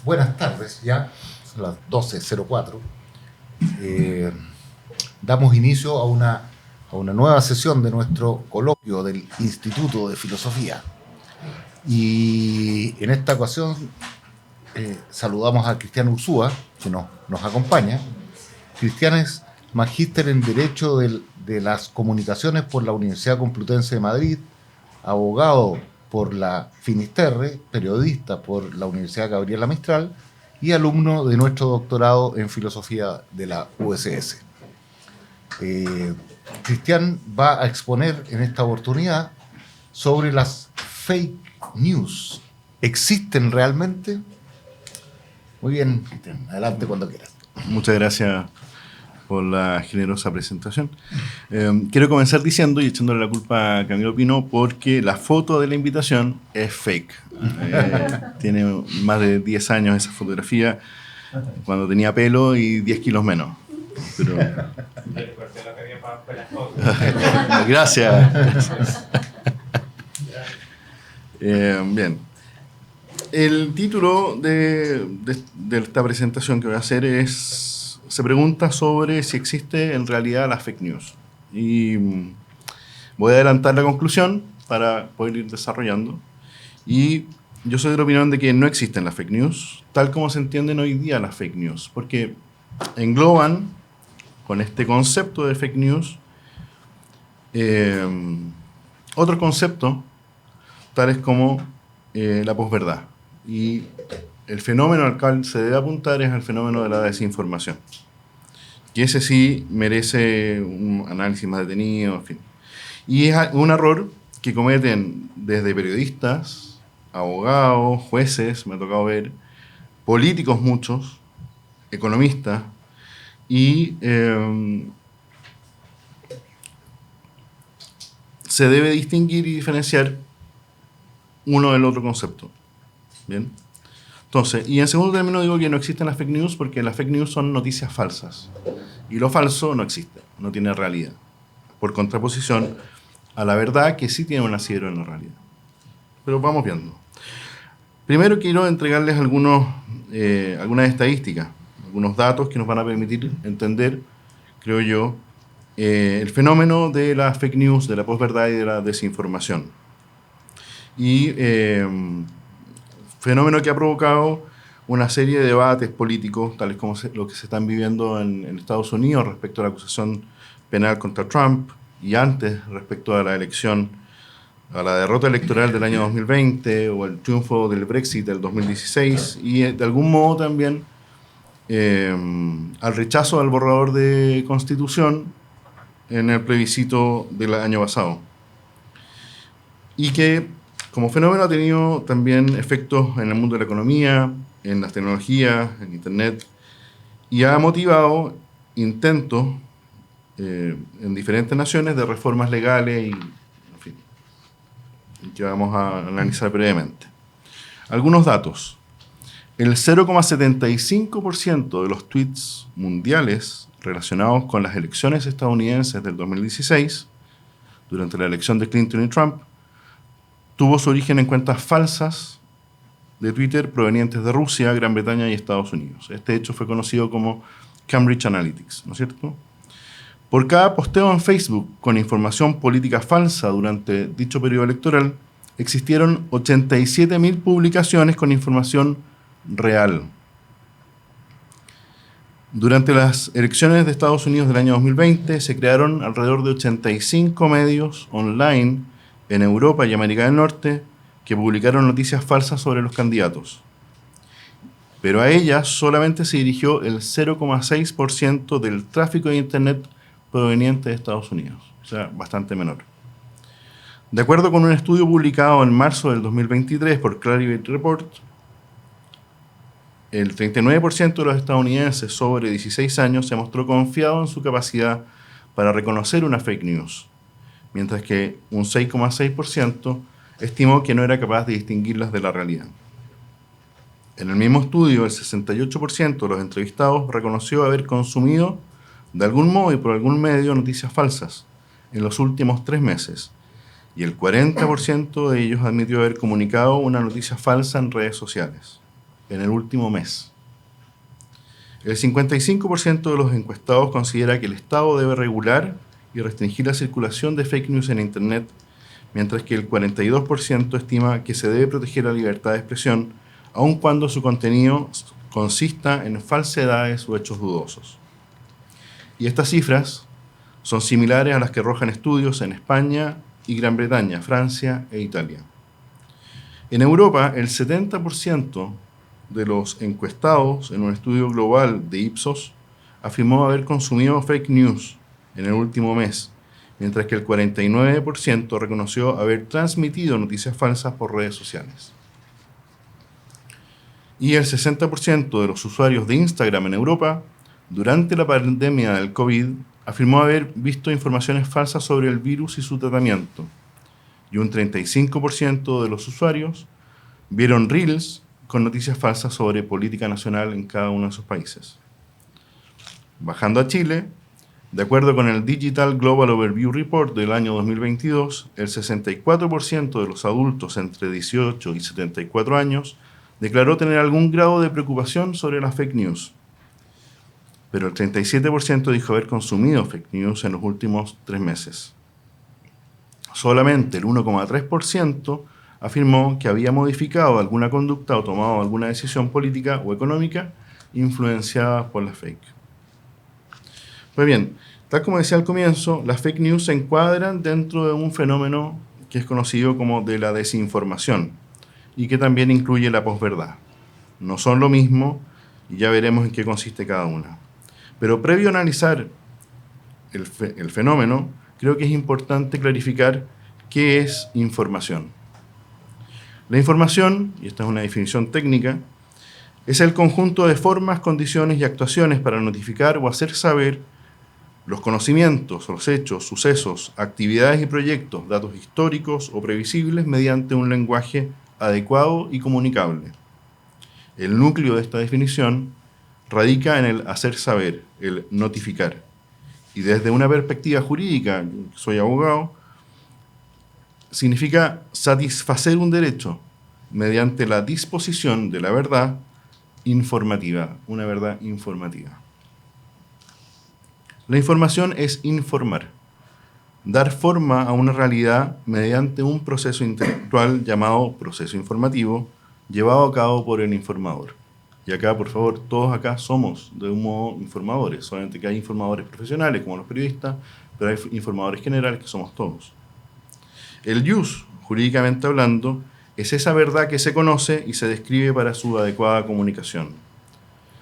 Buenas tardes, ya son las 12:04. Damos inicio a una nueva sesión de nuestro coloquio del Instituto de Filosofía. Y en esta ocasión saludamos a Cristian Ursúa, que nos acompaña. Cristian es magíster en Derecho de las Comunicaciones por la Universidad Complutense de Madrid, abogado por la Finisterre, periodista por la Universidad Gabriela Mistral y alumno de nuestro doctorado en Filosofía de la USS. Cristian va a exponer en esta oportunidad sobre las fake news. ¿Existen realmente? Muy bien, Cristian, adelante cuando quieras. Muchas gracias por la generosa presentación. Quiero comenzar diciendo y echándole la culpa a Camilo Pino porque la foto de la invitación es fake. Tiene más de 10 años esa fotografía, cuando tenía pelo y 10 kilos menos. Pero... Gracias. Bien. El título de esta presentación que voy a hacer se pregunta sobre si existe en realidad la fake news. Y voy a adelantar la conclusión para poder ir desarrollando. Y yo soy de la opinión de que no existen las fake news, tal como se entienden hoy día las fake news, porque engloban con este concepto de fake news otro concepto, tales como la posverdad. Y el fenómeno al cual se debe apuntar es el fenómeno de la desinformación, que ese sí merece un análisis más detenido, en fin. Y es un error que cometen desde periodistas, abogados, jueces, me ha tocado ver, políticos muchos, economistas, y se debe distinguir y diferenciar uno del otro concepto. Bien. Entonces, y en segundo término digo que no existen las fake news porque las fake news son noticias falsas. Y lo falso no existe, no tiene realidad. Por contraposición a la verdad que sí tiene un asidero en la realidad. Pero vamos viendo. Primero quiero entregarles algunas estadísticas, algunos datos que nos van a permitir entender, creo yo, el fenómeno de las fake news, de la posverdad y de la desinformación. Y fenómeno que ha provocado una serie de debates políticos, tales como los que se están viviendo en Estados Unidos respecto a la acusación penal contra Trump y antes respecto a la elección, a la derrota electoral del año 2020 o el triunfo del Brexit del 2016 y de algún modo también al rechazo al borrador de Constitución en el plebiscito del año pasado. Y que como fenómeno ha tenido también efectos en el mundo de la economía, en las tecnologías, en Internet, y ha motivado intentos en diferentes naciones de reformas legales y, en fin, que vamos a analizar brevemente. Algunos datos. El 0,75% de los tweets mundiales relacionados con las elecciones estadounidenses del 2016, durante la elección de Clinton y Trump, tuvo su origen en cuentas falsas de Twitter provenientes de Rusia, Gran Bretaña y Estados Unidos. Este hecho fue conocido como Cambridge Analytica, ¿no es cierto? Por cada posteo en Facebook con información política falsa durante dicho periodo electoral, existieron 87.000 publicaciones con información real. Durante las elecciones de Estados Unidos del año 2020, se crearon alrededor de 85 medios online en Europa y América del Norte que publicaron noticias falsas sobre los candidatos. Pero a ellas solamente se dirigió el 0,6% del tráfico de Internet proveniente de Estados Unidos, o sea, bastante menor. De acuerdo con un estudio publicado en marzo del 2023 por Clarivate Report, el 39% de los estadounidenses sobre 16 años se mostró confiado en su capacidad para reconocer una fake news, mientras que un 6,6% estimó que no era capaz de distinguirlas de la realidad. En el mismo estudio, el 68% de los entrevistados reconoció haber consumido, de algún modo y por algún medio, noticias falsas en los últimos 3 meses, y el 40% de ellos admitió haber comunicado una noticia falsa en redes sociales. en el último mes. El 55% de los encuestados considera que el Estado debe regular y restringir la circulación de fake news en Internet, mientras que el 42% estima que se debe proteger la libertad de expresión, aun cuando su contenido consista en falsedades o hechos dudosos. Y estas cifras son similares a las que arrojan estudios en España y Gran Bretaña, Francia e Italia. En Europa, el 70% de los encuestados en un estudio global de Ipsos afirmó haber consumido fake news en el último mes, mientras que el 49% reconoció haber transmitido noticias falsas por redes sociales. Y el 60% de los usuarios de Instagram en Europa, durante la pandemia del COVID, afirmó haber visto informaciones falsas sobre el virus y su tratamiento. Y un 35% de los usuarios vieron reels con noticias falsas sobre política nacional en cada uno de esos países. Bajando a Chile, de acuerdo con el Digital Global Overview Report del año 2022, el 64% de los adultos entre 18 y 74 años declaró tener algún grado de preocupación sobre las fake news. Pero el 37% dijo haber consumido fake news en los últimos 3 meses. Solamente el 1,3% afirmó que había modificado alguna conducta o tomado alguna decisión política o económica influenciada por la fake. Pues bien, tal como decía al comienzo, las fake news se encuadran dentro de un fenómeno que es conocido como de la desinformación y que también incluye la posverdad. No son lo mismo y ya veremos en qué consiste cada una. Pero previo a analizar el fenómeno, creo que es importante clarificar qué es información. La información, y esta es una definición técnica, es el conjunto de formas, condiciones y actuaciones para notificar o hacer saber los conocimientos, los hechos, sucesos, actividades y proyectos, datos históricos o previsibles mediante un lenguaje adecuado y comunicable. El núcleo de esta definición radica en el hacer saber, el notificar. Y desde una perspectiva jurídica, soy abogado, significa satisfacer un derecho mediante la disposición de la verdad informativa, una verdad informativa. La información es informar, dar forma a una realidad mediante un proceso intelectual llamado proceso informativo, llevado a cabo por el informador. Y acá, por favor, todos acá somos de un modo informadores, solamente que hay informadores profesionales como los periodistas, pero hay informadores generales que somos todos. El jus, jurídicamente hablando, es esa verdad que se conoce y se describe para su adecuada comunicación.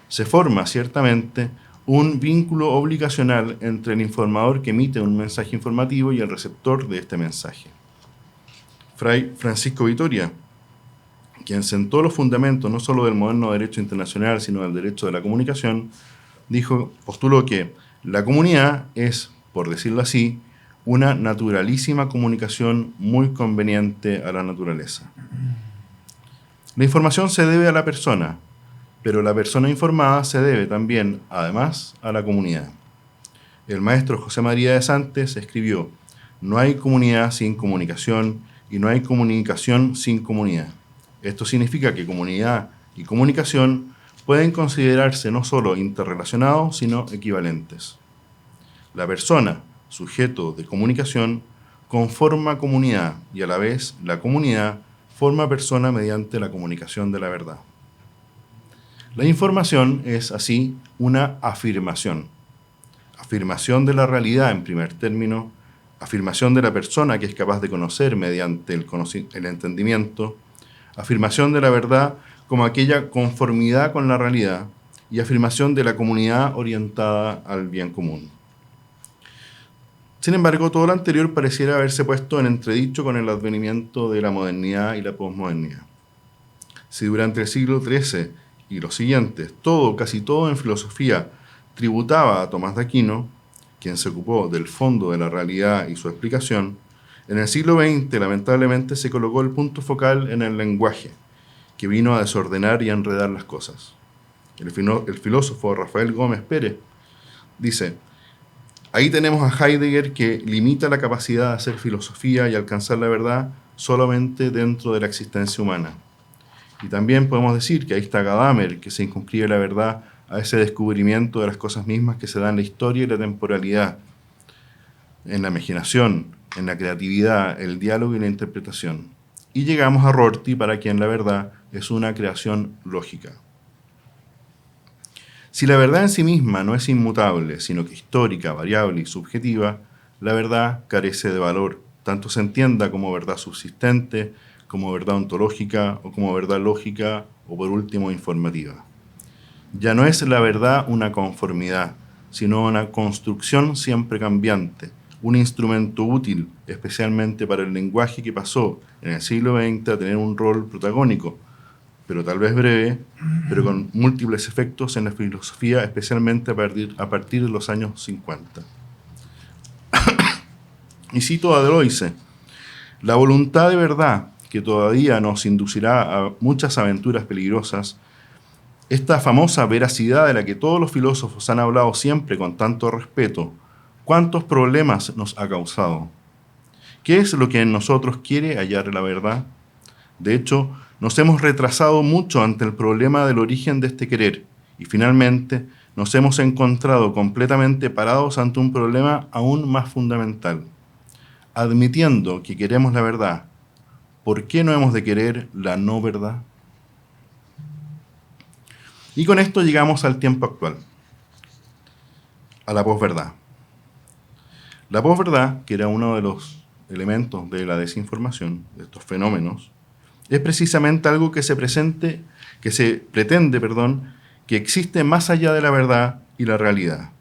Se forma, ciertamente, un vínculo obligacional entre el informador que emite un mensaje informativo y el receptor de este mensaje. Fray Francisco Vitoria, quien sentó los fundamentos no solo del moderno derecho internacional, sino del derecho de la comunicación, postuló que la comunidad es, por decirlo así, una naturalísima comunicación muy conveniente a la naturaleza. La información se debe a la persona, pero la persona informada se debe también, además, a la comunidad. El maestro José María de Santes escribió: "No hay comunidad sin comunicación y no hay comunicación sin comunidad". Esto significa que comunidad y comunicación pueden considerarse no solo interrelacionados, sino equivalentes. La persona, sujeto de comunicación, conforma comunidad y a la vez la comunidad forma persona mediante la comunicación de la verdad. La información es así una afirmación. Afirmación de la realidad en primer término, afirmación de la persona que es capaz de conocer mediante el entendimiento, afirmación de la verdad como aquella conformidad con la realidad y afirmación de la comunidad orientada al bien común. Sin embargo, todo lo anterior pareciera haberse puesto en entredicho con el advenimiento de la modernidad y la posmodernidad. Si durante el siglo XIII y los siguientes, casi todo en filosofía, tributaba a Tomás de Aquino, quien se ocupó del fondo de la realidad y su explicación, en el siglo XX lamentablemente se colocó el punto focal en el lenguaje, que vino a desordenar y a enredar las cosas. El filósofo Rafael Gómez Pérez dice: "Ahí tenemos a Heidegger que limita la capacidad de hacer filosofía y alcanzar la verdad solamente dentro de la existencia humana. Y también podemos decir que ahí está Gadamer, que se inscribe la verdad a ese descubrimiento de las cosas mismas que se dan en la historia y la temporalidad, en la imaginación, en la creatividad, el diálogo y la interpretación. Y llegamos a Rorty, para quien la verdad es una creación lógica. Si la verdad en sí misma no es inmutable, sino que histórica, variable y subjetiva, la verdad carece de valor, tanto se entienda como verdad subsistente, como verdad ontológica o como verdad lógica o por último informativa. Ya no es la verdad una conformidad, sino una construcción siempre cambiante, un instrumento útil, especialmente para el lenguaje que pasó en el siglo XX a tener un rol protagónico, pero tal vez breve, pero con múltiples efectos en la filosofía, especialmente a partir de los años 50. Y cito a Deleuze: la voluntad de verdad, que todavía nos inducirá a muchas aventuras peligrosas, esta famosa veracidad de la que todos los filósofos han hablado siempre con tanto respeto, ¿cuántos problemas nos ha causado? ¿Qué es lo que en nosotros quiere hallar la verdad? De hecho, nos hemos retrasado mucho ante el problema del origen de este querer y finalmente nos hemos encontrado completamente parados ante un problema aún más fundamental. Admitiendo que queremos la verdad, ¿por qué no hemos de querer la no verdad? Y con esto llegamos al tiempo actual, a la posverdad. La posverdad, que era uno de los elementos de la desinformación, de estos fenómenos, es precisamente algo que se pretende, que existe más allá de la verdad y la realidad.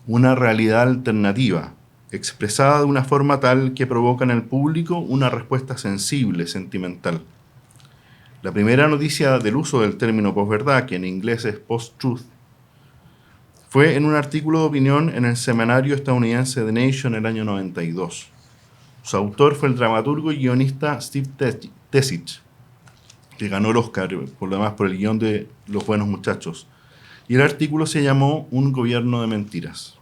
Una realidad alternativa, expresada de una forma tal que provoca en el público una respuesta sensible, sentimental. La primera noticia del uso del término posverdad, que en inglés es post-truth, fue en un artículo de opinión en el semanario estadounidense The Nation en el año 92. Su autor fue el dramaturgo y guionista Steve Tesich, que ganó el Oscar, por lo demás, por el guión de Los Buenos Muchachos. Y el artículo se llamó Un gobierno de mentiras.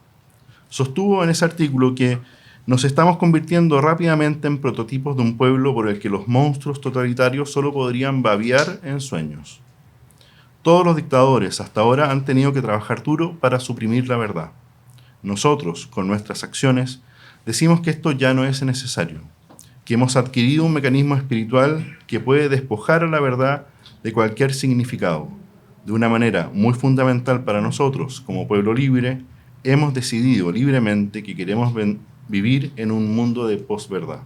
Sostuvo en ese artículo que nos estamos convirtiendo rápidamente en prototipos de un pueblo por el que los monstruos totalitarios solo podrían babear en sueños. Todos los dictadores hasta ahora han tenido que trabajar duro para suprimir la verdad. Nosotros, con nuestras acciones, decimos que esto ya no es necesario, que hemos adquirido un mecanismo espiritual que puede despojar a la verdad de cualquier significado. De una manera muy fundamental para nosotros, como pueblo libre, hemos decidido libremente que queremos vivir en un mundo de posverdad.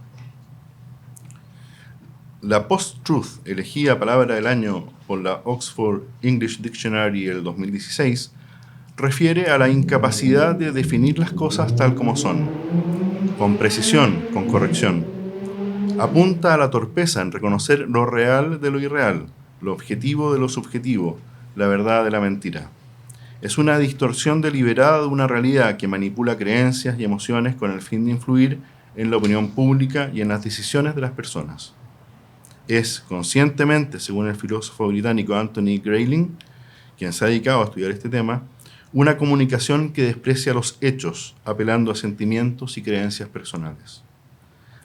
La post-truth, elegida palabra del año por la Oxford English Dictionary el 2016, refiere a la incapacidad de definir las cosas tal como son, con precisión, con corrección. Apunta a la torpeza en reconocer lo real de lo irreal, lo objetivo de lo subjetivo, la verdad de la mentira. Es una distorsión deliberada de una realidad que manipula creencias y emociones con el fin de influir en la opinión pública y en las decisiones de las personas. Es conscientemente, según el filósofo británico Anthony Grayling, quien se ha dedicado a estudiar este tema, una comunicación que desprecia los hechos, apelando a sentimientos y creencias personales.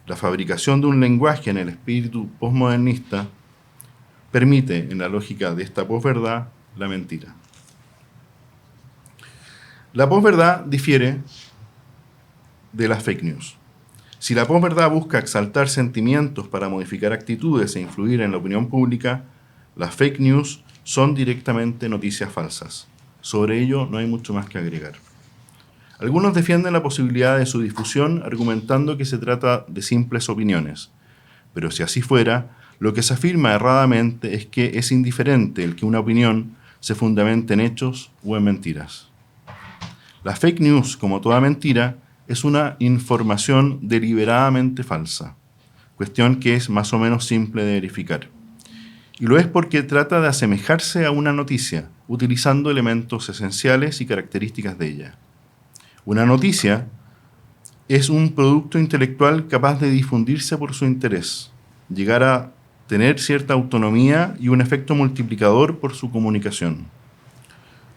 La fabricación de un lenguaje en el espíritu postmodernista permite, en la lógica de esta posverdad, la mentira. La posverdad difiere de las fake news. Si la posverdad busca exaltar sentimientos para modificar actitudes e influir en la opinión pública, las fake news son directamente noticias falsas. Sobre ello no hay mucho más que agregar. Algunos defienden la posibilidad de su difusión argumentando que se trata de simples opiniones, pero si así fuera, lo que se afirma erradamente es que es indiferente el que una opinión se fundamente en hechos o en mentiras. La fake news, como toda mentira, es una información deliberadamente falsa, cuestión que es más o menos simple de verificar. Y lo es porque trata de asemejarse a una noticia, utilizando elementos esenciales y características de ella. Una noticia es un producto intelectual capaz de difundirse por su interés, llegar a tener cierta autonomía y un efecto multiplicador por su comunicación.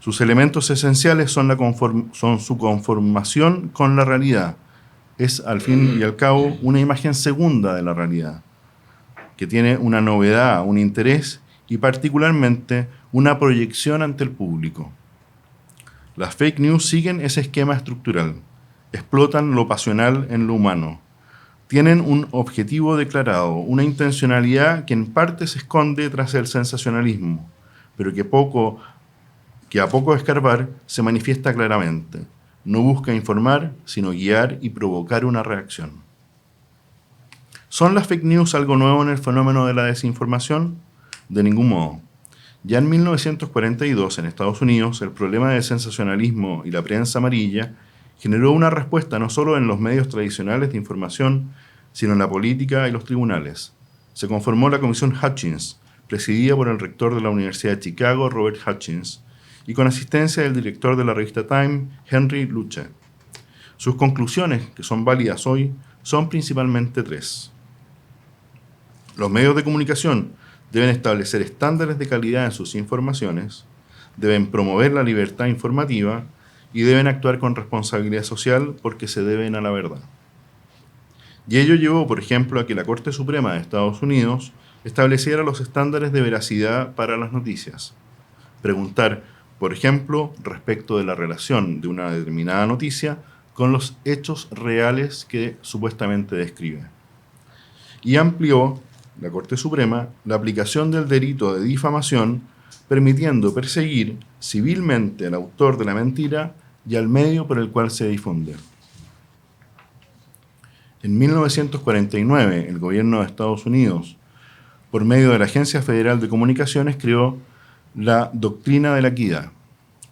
Sus elementos esenciales son su conformación con la realidad. Es, al fin y al cabo, una imagen segunda de la realidad, que tiene una novedad, un interés y particularmente una proyección ante el público. Las fake news siguen ese esquema estructural, explotan lo pasional en lo humano, tienen un objetivo declarado, una intencionalidad que en parte se esconde tras el sensacionalismo, pero que a poco escarbar se manifiesta claramente. No busca informar, sino guiar y provocar una reacción. ¿Son las fake news algo nuevo en el fenómeno de la desinformación? De ningún modo. Ya en 1942, en Estados Unidos, el problema del sensacionalismo y la prensa amarilla generó una respuesta no solo en los medios tradicionales de información, sino en la política y los tribunales. Se conformó la Comisión Hutchins, presidida por el rector de la Universidad de Chicago, Robert Hutchins, y con asistencia del director de la revista Time, Henry Luce. Sus conclusiones, que son válidas hoy, son principalmente tres. Los medios de comunicación deben establecer estándares de calidad en sus informaciones, deben promover la libertad informativa y deben actuar con responsabilidad social porque se deben a la verdad. Y ello llevó, por ejemplo, a que la Corte Suprema de Estados Unidos estableciera los estándares de veracidad para las noticias. Preguntar, por ejemplo, respecto de la relación de una determinada noticia con los hechos reales que supuestamente describe. Y amplió la Corte Suprema la aplicación del delito de difamación, permitiendo perseguir civilmente al autor de la mentira y al medio por el cual se difunde. En 1949, el gobierno de Estados Unidos, por medio de la Agencia Federal de Comunicaciones, creó la doctrina de la equidad,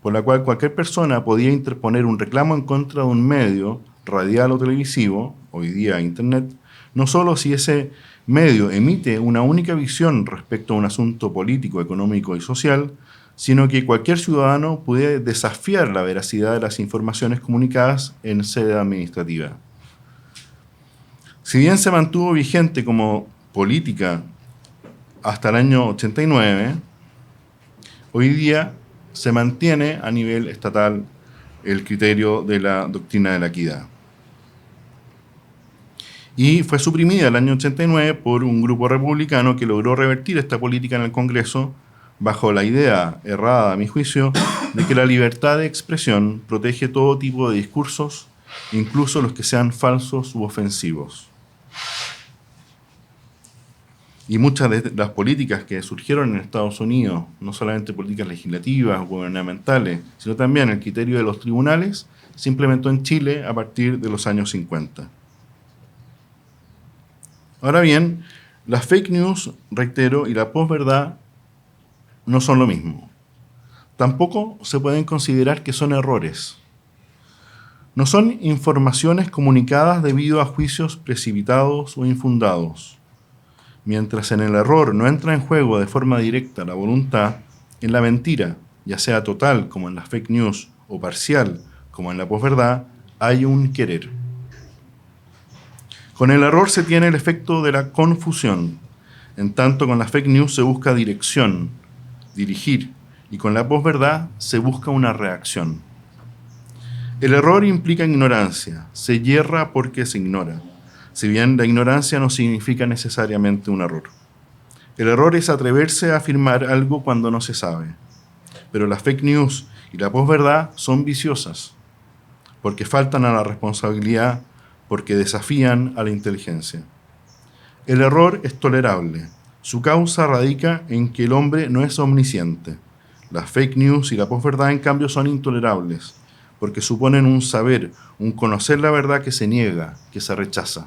por la cual cualquier persona podía interponer un reclamo en contra de un medio radial o televisivo, hoy día Internet, no solo si ese medio emite una única visión respecto a un asunto político, económico y social, sino que cualquier ciudadano puede desafiar la veracidad de las informaciones comunicadas en sede administrativa. Si bien se mantuvo vigente como política hasta el año 89, hoy día se mantiene a nivel estatal el criterio de la doctrina de la equidad. Y fue suprimida el año 89 por un grupo republicano que logró revertir esta política en el Congreso bajo la idea, errada a mi juicio, de que la libertad de expresión protege todo tipo de discursos, incluso los que sean falsos u ofensivos. Y muchas de las políticas que surgieron en Estados Unidos, no solamente políticas legislativas o gubernamentales, sino también el criterio de los tribunales, se implementó en Chile a partir de los años 50. Ahora bien, las fake news, reitero, y la posverdad no son lo mismo. Tampoco se pueden considerar que son errores. No son informaciones comunicadas debido a juicios precipitados o infundados. Mientras en el error no entra en juego de forma directa la voluntad, en la mentira, ya sea total como en las fake news o parcial como en la posverdad, hay un querer. Con el error se tiene el efecto de la confusión, en tanto con la fake news se busca dirección, dirigir, y con la posverdad se busca una reacción. El error implica ignorancia, se yerra porque se ignora, si bien la ignorancia no significa necesariamente un error. El error es atreverse a afirmar algo cuando no se sabe, pero las fake news y la posverdad son viciosas, porque faltan a la responsabilidad, porque desafían a la inteligencia. El error es tolerable. Su causa radica en que el hombre no es omnisciente. Las fake news y la posverdad, en cambio, son intolerables, porque suponen un saber, un conocer la verdad que se niega, que se rechaza.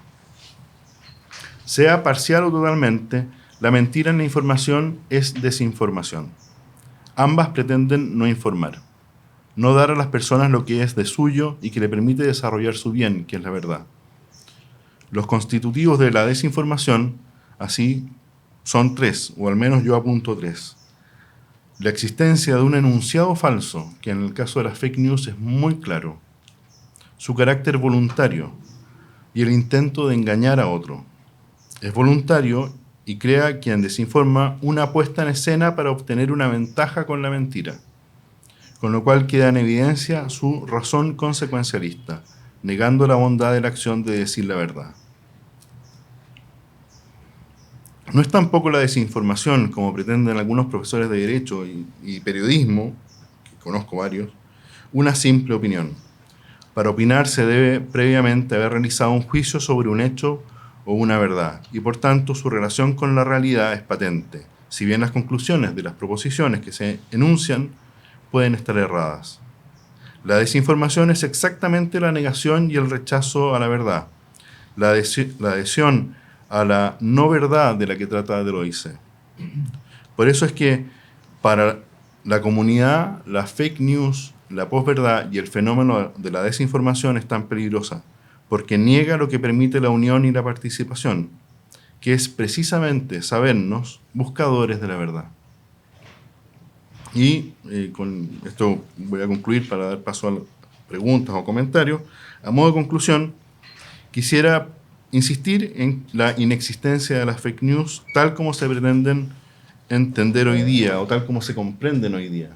Sea parcial o totalmente, la mentira en la información es desinformación. Ambas pretenden no informar, no dar a las personas lo que es de suyo y que le permite desarrollar su bien, que es la verdad. Los constitutivos de la desinformación, así, son tres, o al menos yo apunto tres. La existencia de un enunciado falso, que en el caso de las fake news es muy claro. Su carácter voluntario y el intento de engañar a otro. Es voluntario y crea quien desinforma una puesta en escena para obtener una ventaja con la mentira, con lo cual queda en evidencia su razón consecuencialista, negando la bondad de la acción de decir la verdad. No es tampoco la desinformación, como pretenden algunos profesores de Derecho y Periodismo, que conozco varios, una simple opinión. Para opinar se debe previamente haber realizado un juicio sobre un hecho o una verdad, y por tanto su relación con la realidad es patente, si bien las conclusiones de las proposiciones que se enuncian pueden estar erradas. La desinformación es exactamente la negación y el rechazo a la verdad, la adhesión a la no verdad de la que trata Deloitte. Por eso es que para la comunidad, la fake news, la posverdad y el fenómeno de la desinformación es tan peligrosa, porque niega lo que permite la unión y la participación, que es precisamente sabernos buscadores de la verdad. Y con esto voy a concluir para dar paso a preguntas o comentarios. A modo de conclusión, quisiera insistir en la inexistencia de las fake news tal como se pretenden entender hoy día o tal como se comprenden hoy día.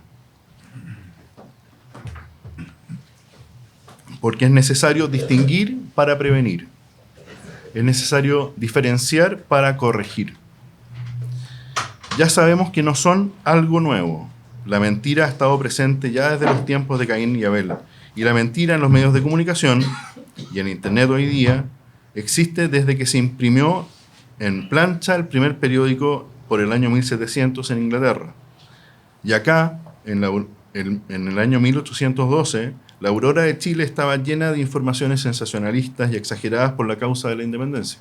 Porque es necesario distinguir para prevenir. Es necesario diferenciar para corregir. Ya sabemos que no son algo nuevo. La mentira ha estado presente ya desde los tiempos de Caín y Abel. Y la mentira en los medios de comunicación y en Internet hoy día existe desde que se imprimió en plancha el primer periódico por el año 1700 en Inglaterra. Y acá, en el año 1812, la aurora de Chile estaba llena de informaciones sensacionalistas y exageradas por la causa de la independencia.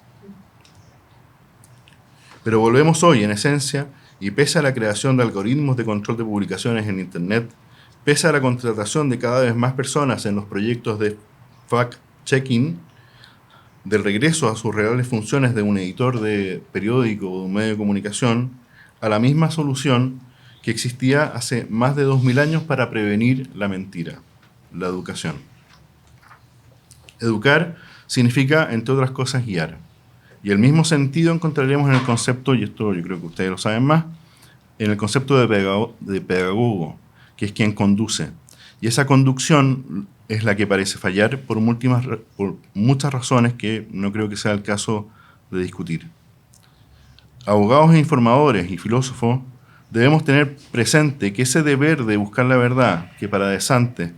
Pero volvemos hoy, en esencia, y pese a la creación de algoritmos de control de publicaciones en Internet, pese a la contratación de cada vez más personas en los proyectos de fact-checking, del regreso a sus reales funciones de un editor de periódico o de un medio de comunicación, a la misma solución que existía hace más de 2000 años para prevenir la mentira, la educación. Educar significa, entre otras cosas, guiar. Y el mismo sentido encontraremos en el concepto, y esto yo creo que ustedes lo saben más, en el concepto de pedagogo, que es quien conduce. Y esa conducción es la que parece fallar por muchas razones que no creo que sea el caso de discutir. Abogados e informadores y filósofos debemos tener presente que ese deber de buscar la verdad, que para De Santis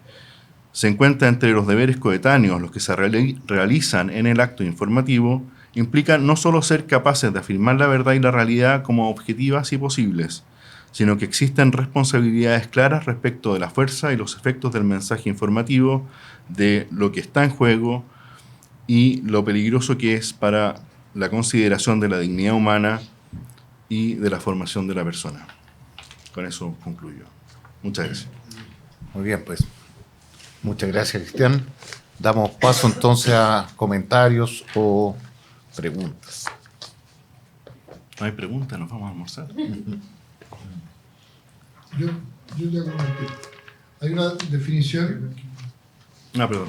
se encuentra entre los deberes coetáneos, los que se realizan en el acto informativo, implica no solo ser capaces de afirmar la verdad y la realidad como objetivas y posibles, sino que existen responsabilidades claras respecto de la fuerza y los efectos del mensaje informativo, de lo que está en juego y lo peligroso que es para la consideración de la dignidad humana y de la formación de la persona. Con eso concluyo. Muchas gracias. Muy bien, pues. Muchas gracias, Cristian. Damos paso entonces a comentarios o preguntas. ¿No hay preguntas? ¿Nos vamos a almorzar? Yo te hago una. Hay una definición. Perdón.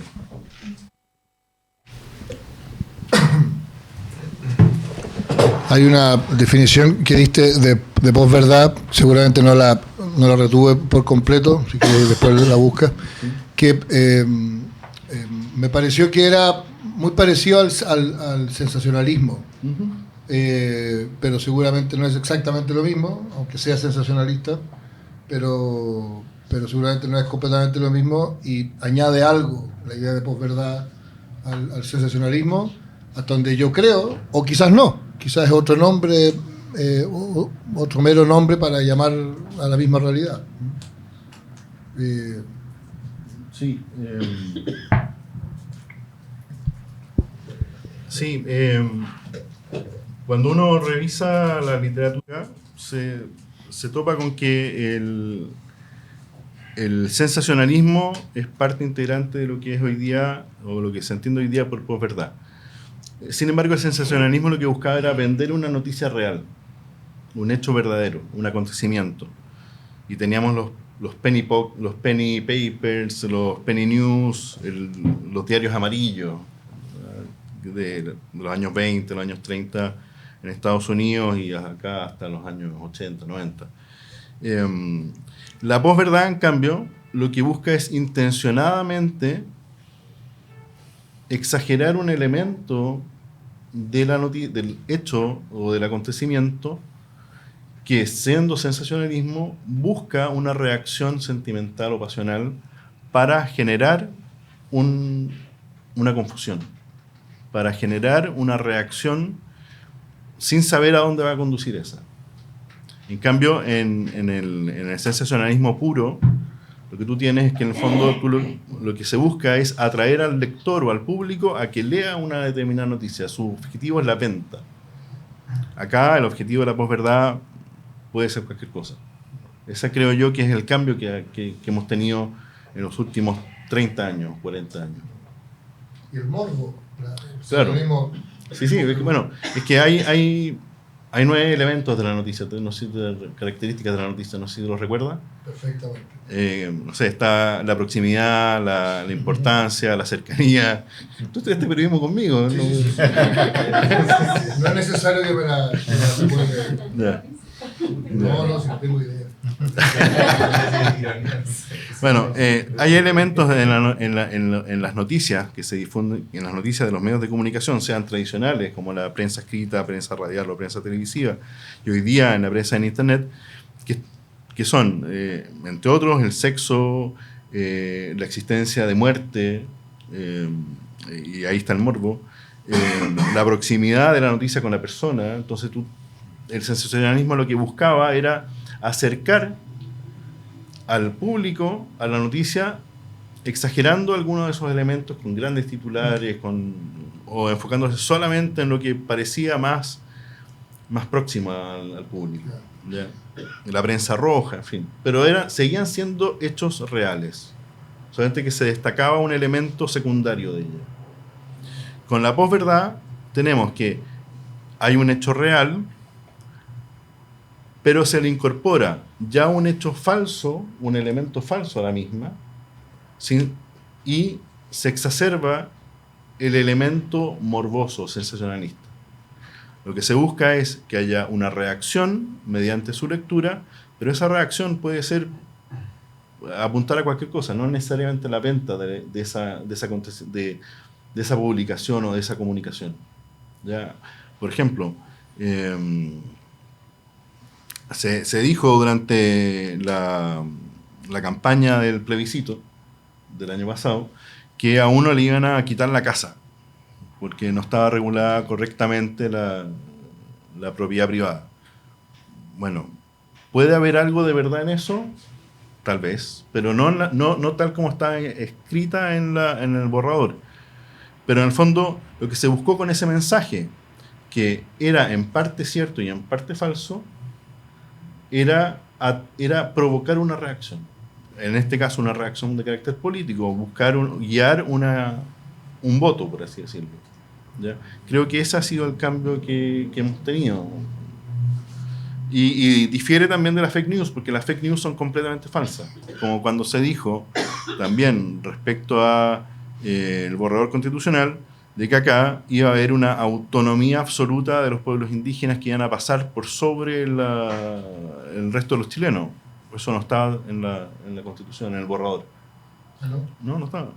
Hay una definición que diste de posverdad, seguramente no la retuve por completo, así que después la buscas, que me pareció que era muy parecido al sensacionalismo, pero seguramente no es exactamente lo mismo, aunque sea sensacionalista, pero seguramente no es completamente lo mismo y añade algo, la idea de posverdad al sensacionalismo, hasta donde yo creo, o quizás no, quizás es otro nombre, otro mero nombre para llamar a la misma realidad. Sí. Cuando uno revisa la literatura, se topa con que el sensacionalismo es parte integrante de lo que es hoy día, o lo que se entiende hoy día por posverdad. Sin embargo, el sensacionalismo lo que buscaba era vender una noticia real, un hecho verdadero, un acontecimiento. Y teníamos los penny papers, los penny news, los diarios amarillos de los años 20, los años 30 en Estados Unidos y acá hasta los años 80, 90. La posverdad, en cambio, lo que busca es intencionadamente exagerar un elemento del hecho o del acontecimiento que, siendo sensacionalismo, busca una reacción sentimental o pasional para generar una confusión, para generar una reacción sin saber a dónde va a conducir esa. En cambio, en el sensacionalismo puro, lo que tú tienes es que en el fondo lo que se busca es atraer al lector o al público a que lea una determinada noticia. Su objetivo es la venta. Acá el objetivo de la posverdad puede ser cualquier cosa. Ese creo yo que es el cambio que hemos tenido en los últimos 30 años, 40 años. Y el morbo. Claro. Sí, bueno, es que hay 9 elementos de la noticia, no sé, de características de la noticia, no sé si los recuerda. Perfectamente. No sé, está la proximidad, la importancia, la cercanía. Tú estudiaste periodismo conmigo, Sí, ¿no? sí, sí. No es necesario que me la recuerde. Ya. No, si no tengo idea. Bueno, hay elementos en las noticias que se difunden, en las noticias de los medios de comunicación, sean tradicionales, como la prensa escrita, prensa radial o prensa televisiva, y hoy día en la prensa en Internet, que son, entre otros, el sexo, la existencia de muerte, y ahí está el morbo, la proximidad de la noticia con la persona. Entonces el sensacionalismo lo que buscaba era acercar al público a la noticia, exagerando algunos de esos elementos con grandes titulares, o enfocándose solamente en lo que parecía más próximo al público. ¿Ya? La prensa roja, en fin. Pero seguían siendo hechos reales, solamente que se destacaba un elemento secundario de ella. Con la posverdad tenemos que hay un hecho real, pero se le incorpora ya un hecho falso, un elemento falso a la misma, y se exacerba el elemento morboso, sensacionalista. Lo que se busca es que haya una reacción mediante su lectura, pero esa reacción puede ser apuntar a cualquier cosa, no necesariamente la venta de esa publicación o de esa comunicación. ¿Ya? Por ejemplo, se dijo durante la campaña del plebiscito del año pasado que a uno le iban a quitar la casa porque no estaba regulada correctamente la propiedad privada. Bueno, ¿puede haber algo de verdad en eso? Tal vez, pero no tal como está escrita en el borrador. Pero en el fondo, lo que se buscó con ese mensaje, que era en parte cierto y en parte falso, era provocar una reacción. En este caso, una reacción de carácter político, guiar un voto, por así decirlo. ¿Ya? Creo que ese ha sido el cambio que hemos tenido. Y difiere también de las fake news, porque las fake news son completamente falsas. Como cuando se dijo también respecto a el borrador constitucional, de que acá iba a haber una autonomía absoluta de los pueblos indígenas que iban a pasar por sobre el resto de los chilenos. Eso no estaba en la Constitución, en el borrador. No estaba.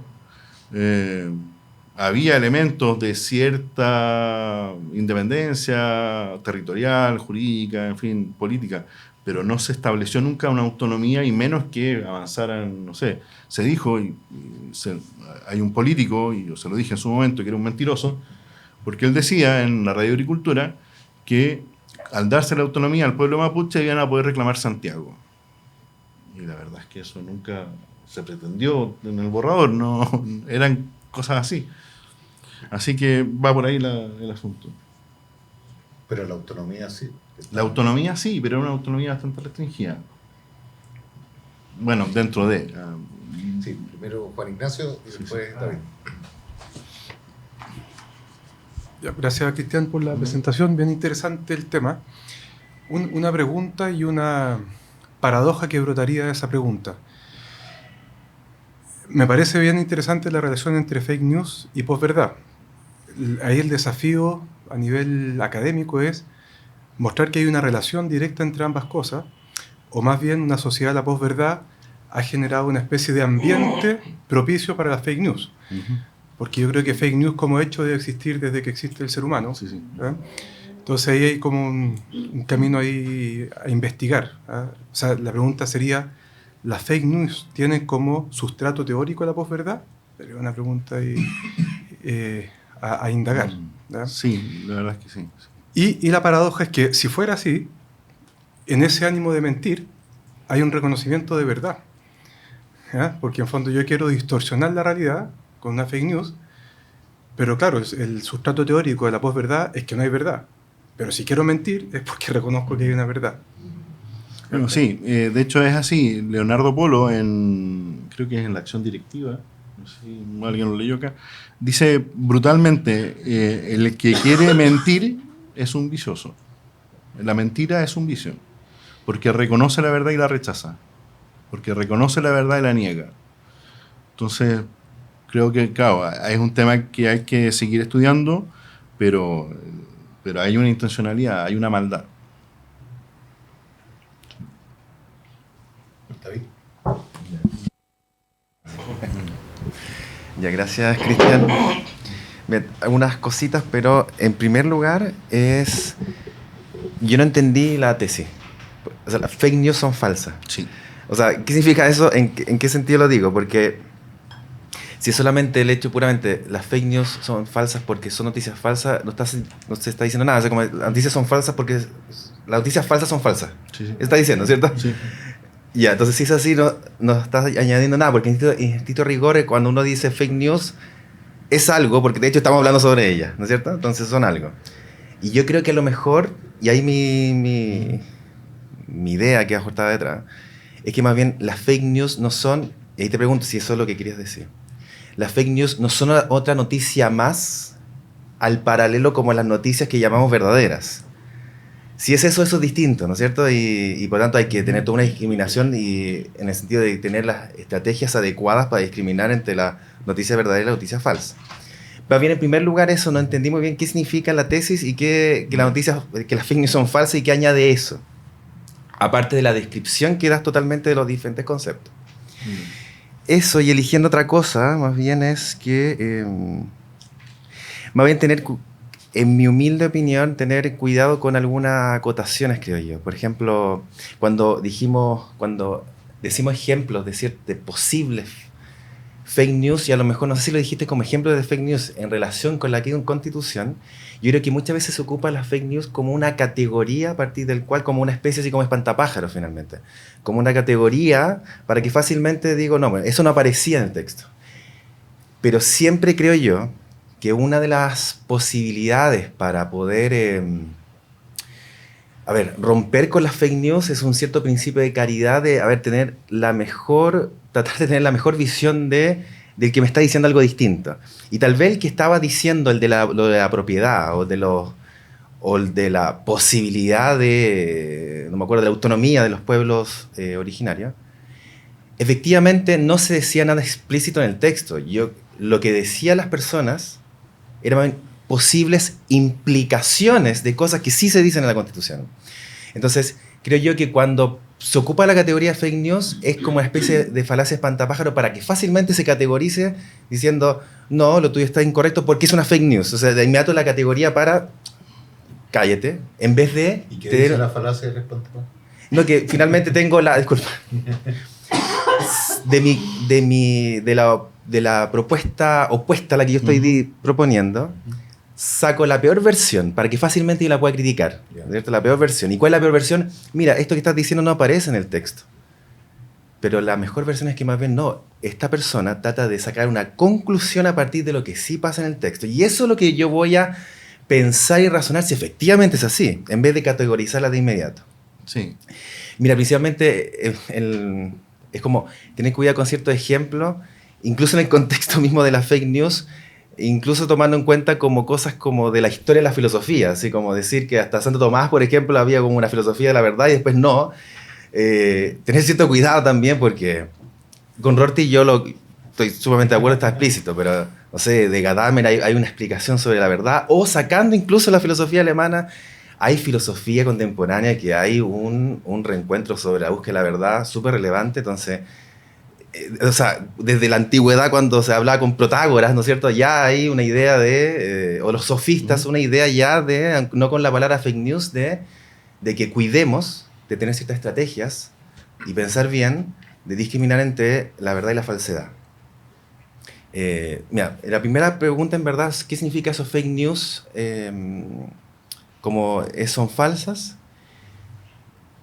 Había elementos de cierta independencia territorial, jurídica, en fin, política, pero no se estableció nunca una autonomía y menos que avanzaran, no sé. Se dijo, hay un político, y yo se lo dije en su momento, que era un mentiroso, porque él decía en la Radio Agricultura que al darse la autonomía al pueblo mapuche iban a poder reclamar Santiago. Y la verdad es que eso nunca se pretendió en el borrador, no eran cosas así. Así que va por ahí el asunto. Pero la autonomía sí. La autonomía sí, pero era una autonomía bastante restringida. Bueno, dentro de... Sí, primero Juan Ignacio y después David. Gracias, Cristian, por la presentación. Bien interesante el tema. Una pregunta y una paradoja que brotaría de esa pregunta. Me parece bien interesante la relación entre fake news y posverdad. Ahí el desafío a nivel académico es mostrar que hay una relación directa entre ambas cosas, o más bien una sociedad de la posverdad ha generado una especie de ambiente propicio para las fake news. porque yo creo que fake news como hecho debe existir desde que existe el ser humano. Sí, sí. ¿Ah? Entonces ahí hay como un camino ahí a investigar. ¿Ah? O sea, la pregunta sería, ¿las fake news tienen como sustrato teórico la posverdad? Sería una pregunta ahí, a indagar. ¿Ah? Sí, la verdad es que sí. Y la paradoja es que si fuera así, en ese ánimo de mentir, hay un reconocimiento de verdad. ¿Ah? Porque en fondo yo quiero distorsionar la realidad con una fake news, pero claro, el sustrato teórico de la posverdad es que no hay verdad. Pero si quiero mentir es porque reconozco que hay una verdad. Bueno, sí, de hecho es así. Leonardo Polo, creo que es en la acción directiva, no sé si alguien lo leyó acá, dice brutalmente, el que quiere mentir es un vicioso. La mentira es un vicio, porque reconoce la verdad y la rechaza, porque reconoce la verdad y la niega. Entonces, creo que, claro, es un tema que hay que seguir estudiando, pero hay una intencionalidad, hay una maldad. David. Ya, gracias, Cristian. Bien, algunas cositas, pero en primer lugar yo no entendí la tesis. O sea, las fake news son falsas. Sí. O sea, ¿qué significa eso? ¿En qué sentido lo digo? Porque si es solamente el hecho puramente, las fake news son falsas porque son noticias falsas, no se está diciendo nada. O sea, como las noticias son falsas porque las noticias falsas son falsas. Sí, sí. Está diciendo, ¿cierto? Sí. Ya, entonces si es así, no estás añadiendo nada, porque en estricto rigor, cuando uno dice fake news, es algo, porque de hecho estamos hablando sobre ella, ¿no es cierto? Entonces son algo. Y yo creo que a lo mejor, y ahí mi idea que está detrás, es que más bien las fake news no son, y ahí te pregunto si eso es lo que querías decir, las fake news no son otra noticia más al paralelo como las noticias que llamamos verdaderas. Si es eso, eso es distinto, ¿no es cierto? Y por tanto hay que tener toda una discriminación y en el sentido de tener las estrategias adecuadas para discriminar entre la noticia verdadera y la noticia falsa. Pero bien, en primer lugar, eso no entendí muy bien qué significa la tesis y que las fake news son falsas y qué añade eso. Aparte de la descripción que das totalmente de los diferentes conceptos. Eso, y eligiendo otra cosa, más bien es que... más bien tener... En mi humilde opinión, tener cuidado con algunas acotaciones, creo yo. Por ejemplo, cuando decimos ejemplos de posibles fake news, y a lo mejor, no sé si lo dijiste como ejemplo de fake news en relación con la Constitución, yo creo que muchas veces se ocupa las fake news como una categoría a partir del cual, como una especie así como espantapájaros finalmente, como una categoría para que fácilmente digo, no, eso no aparecía en el texto. Pero siempre creo yo que una de las posibilidades para poder romper con las fake news es un cierto principio de caridad de tratar de tener la mejor visión del que me está diciendo algo distinto. Y tal vez el que estaba diciendo lo de la propiedad o de la posibilidad de la autonomía de los pueblos originarios, efectivamente no se decía nada explícito en el texto. Lo que decían las personas eran posibles implicaciones de cosas que sí se dicen en la Constitución. Entonces, creo yo que cuando se ocupa la categoría fake news es como una especie de falacia espantapájaro para que fácilmente se categorice diciendo, no, lo tuyo está incorrecto porque es una fake news. O sea, de inmediato la categoría para, cállate, en vez de... ¿Y qué dice la falacia del espantapájaro? No, que finalmente tengo disculpa, de la propuesta opuesta a la que yo estoy proponiendo, saco la peor versión para que fácilmente yo la pueda criticar. ¿Cierto? La peor versión. ¿Y cuál es la peor versión? Mira, esto que estás diciendo no aparece en el texto. Pero la mejor versión es que más bien no. Esta persona trata de sacar una conclusión a partir de lo que sí pasa en el texto. Y eso es lo que yo voy a pensar y razonar si efectivamente es así, en vez de categorizarla de inmediato. Sí. Mira, principalmente es como tener cuidado con ciertos ejemplos, incluso en el contexto mismo de las fake news, incluso tomando en cuenta como cosas como de la historia de la filosofía, así como decir que hasta Santo Tomás, por ejemplo, había como una filosofía de la verdad y después no. Tener cierto cuidado también porque con Rorty yo estoy sumamente de acuerdo, está explícito, pero no sé, de Gadamer hay una explicación sobre la verdad, o sacando incluso la filosofía alemana, hay filosofía contemporánea que hay un reencuentro sobre la búsqueda de la verdad súper relevante. Entonces o sea, desde la antigüedad cuando se hablaba con Protágoras, ¿no es cierto? Ya hay una idea de, o los sofistas, una idea ya de, no con la palabra fake news, de que cuidemos de tener ciertas estrategias y pensar bien de discriminar entre la verdad y la falsedad. Mira, la primera pregunta en verdad es ¿qué significa eso fake news? ¿Son falsas?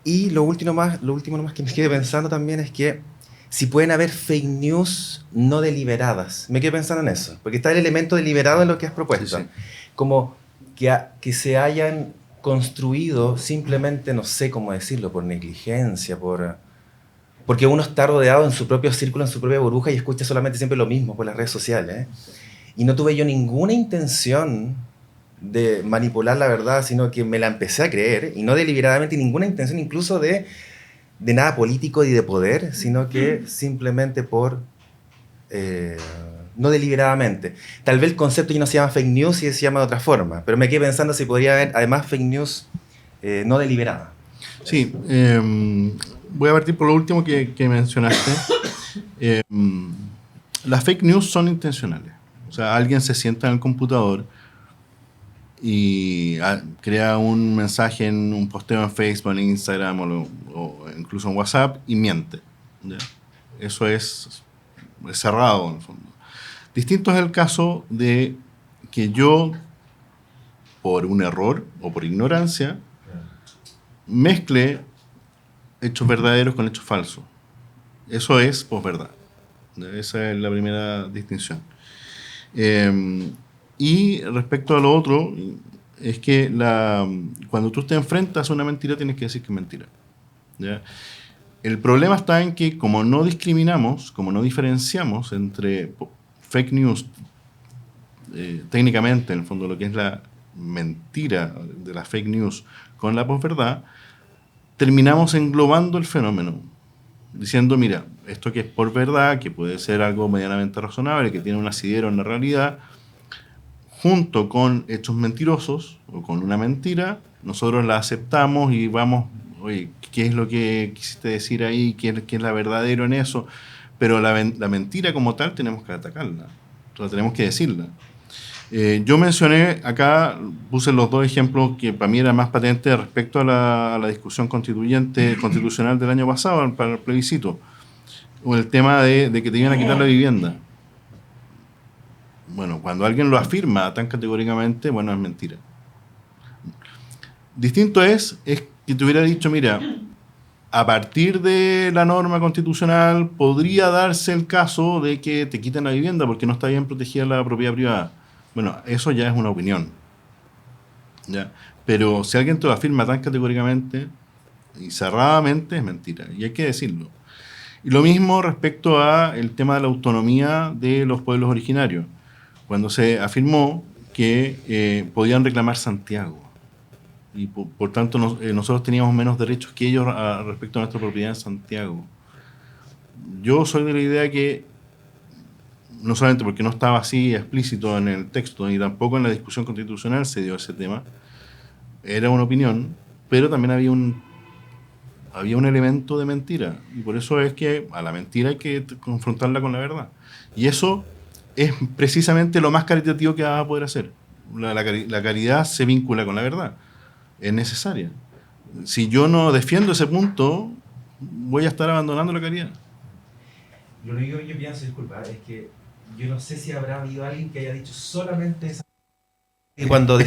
Y lo último nomás que me quedé pensando también es que si pueden haber fake news no deliberadas. Me quedé pensando en eso, porque está el elemento deliberado en lo que has propuesto. Sí, sí. Como que se hayan construido simplemente, no sé cómo decirlo, por negligencia, porque uno está rodeado en su propio círculo, en su propia burbuja y escucha solamente siempre lo mismo por las redes sociales. Y no tuve yo ninguna intención de manipular la verdad, sino que me la empecé a creer, y no deliberadamente, ninguna intención incluso de nada político y de poder, sino que simplemente no deliberadamente. Tal vez el concepto ya no se llama fake news y se llama de otra forma, pero me quedé pensando si podría haber además fake news no deliberada. Sí, voy a partir por lo último que mencionaste. Las fake news son intencionales. O sea, alguien se sienta en el computador y crea un mensaje en un posteo en Facebook, en Instagram o incluso en WhatsApp y miente. ¿Ya? Eso es cerrado en el fondo. Distinto es el caso de que yo, por un error o por ignorancia, mezcle hechos verdaderos con hechos falsos. Eso es posverdad. Esa es la primera distinción. Y respecto a lo otro, es que cuando tú te enfrentas a una mentira, tienes que decir que es mentira. ¿Ya? El problema está en que como no discriminamos, como no diferenciamos entre fake news, técnicamente, en el fondo, lo que es la mentira de la fake news con la posverdad, terminamos englobando el fenómeno, diciendo, mira, esto que es por verdad, que puede ser algo medianamente razonable, que tiene un asidero en la realidad, junto con hechos mentirosos o con una mentira, nosotros la aceptamos y vamos, oye, ¿qué es lo que quisiste decir ahí? ¿Qué es la verdadero en eso? Pero la mentira como tal tenemos que atacarla, tenemos que decirla. Yo mencioné acá, puse los dos ejemplos que para mí eran más patentes respecto a la discusión constitucional del año pasado para el plebiscito, o el tema de que te iban a quitar la vivienda. Bueno, cuando alguien lo afirma tan categóricamente, bueno, es mentira. Distinto es que te hubiera dicho, mira, a partir de la norma constitucional podría darse el caso de que te quiten la vivienda porque no está bien protegida la propiedad privada. Bueno, eso ya es una opinión. ¿Ya? Pero si alguien te lo afirma tan categóricamente y cerradamente, es mentira. Y hay que decirlo. Y lo mismo respecto al tema de la autonomía de los pueblos originarios. Cuando se afirmó que podían reclamar Santiago. Y por tanto nosotros teníamos menos derechos que ellos respecto a nuestra propiedad en Santiago. Yo soy de la idea que no solamente porque no estaba así explícito en el texto, ni tampoco en la discusión constitucional se dio ese tema, era una opinión, pero también había un elemento de mentira, y por eso es que a la mentira hay que confrontarla con la verdad. Y eso es precisamente lo más caritativo que vas a poder hacer. La caridad se vincula con la verdad, es necesaria. Si yo no defiendo ese punto, voy a estar abandonando la caridad. Lo único que yo pienso, disculpa, es que yo no sé si habrá habido alguien que haya dicho solamente esa. Y cuando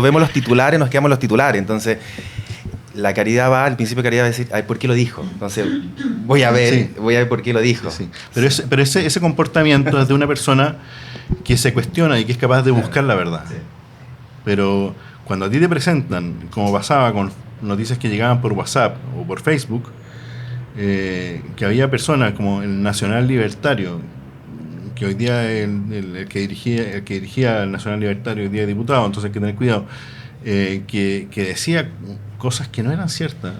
vemos los titulares, nos quedamos los titulares. Entonces, la caridad al principio caridad va a decir, ay, ¿por qué lo dijo? Entonces, voy a ver por qué lo dijo. Sí. Pero ese comportamiento es de una persona que se cuestiona y que es capaz de buscar la verdad. Sí. Pero cuando a ti te presentan, como pasaba con noticias que llegaban por WhatsApp o por Facebook, que había personas como el Nacional Libertario, que hoy día el que dirigía el Nacional Libertario hoy día es diputado, entonces hay que tener cuidado, que decía cosas que no eran ciertas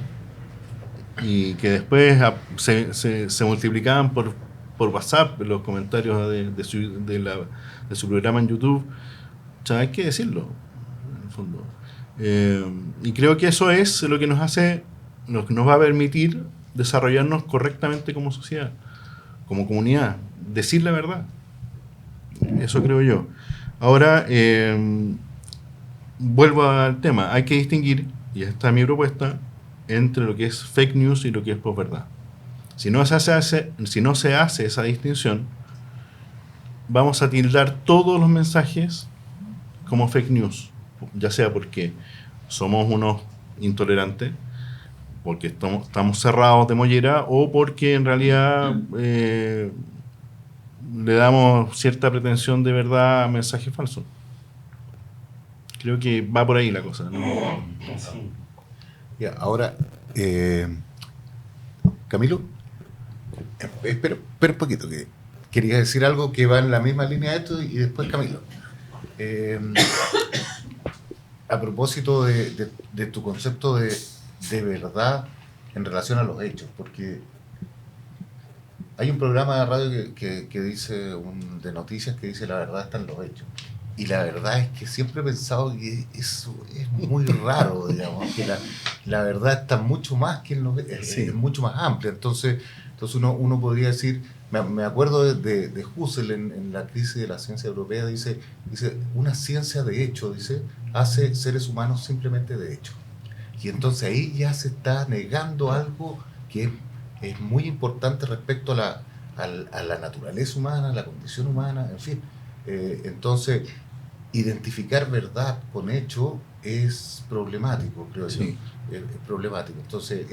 y que después se multiplicaban por WhatsApp los comentarios de su programa en YouTube. O sea, hay que decirlo en el fondo, y creo que eso es lo que nos va a permitir desarrollarnos correctamente como sociedad. como comunidad, decir la verdad. Eso creo yo. Ahora, vuelvo al tema. Hay que distinguir, y esta es mi propuesta, entre lo que es fake news y lo que es posverdad. Si no se hace esa distinción, vamos a tildar todos los mensajes como fake news, ya sea porque somos unos intolerantes, porque estamos cerrados de mollera, o porque en realidad le damos cierta pretensión de verdad a mensajes falsos. Creo que va por ahí la cosa, ¿no? Ya, ahora, Camilo, espera un poquito, que quería decir algo que va en la misma línea de esto, y después Camilo. A propósito de tu concepto de verdad en relación a los hechos, porque hay un programa de radio que dice, de noticias, que dice la verdad está en los hechos. Y la verdad es que siempre he pensado que eso es muy raro, digamos, que la verdad está mucho más que en los hechos, Sí. es mucho más amplia. Entonces uno podría decir, me acuerdo de Husserl en la crisis de la ciencia europea, dice una ciencia de hecho, dice, hace seres humanos simplemente de hecho. Y entonces ahí ya se está negando algo que es muy importante respecto a la naturaleza humana, a la condición humana, en fin. Entonces, identificar verdad con hecho es problemático, creo Sí. yo. Es problemático. Entonces,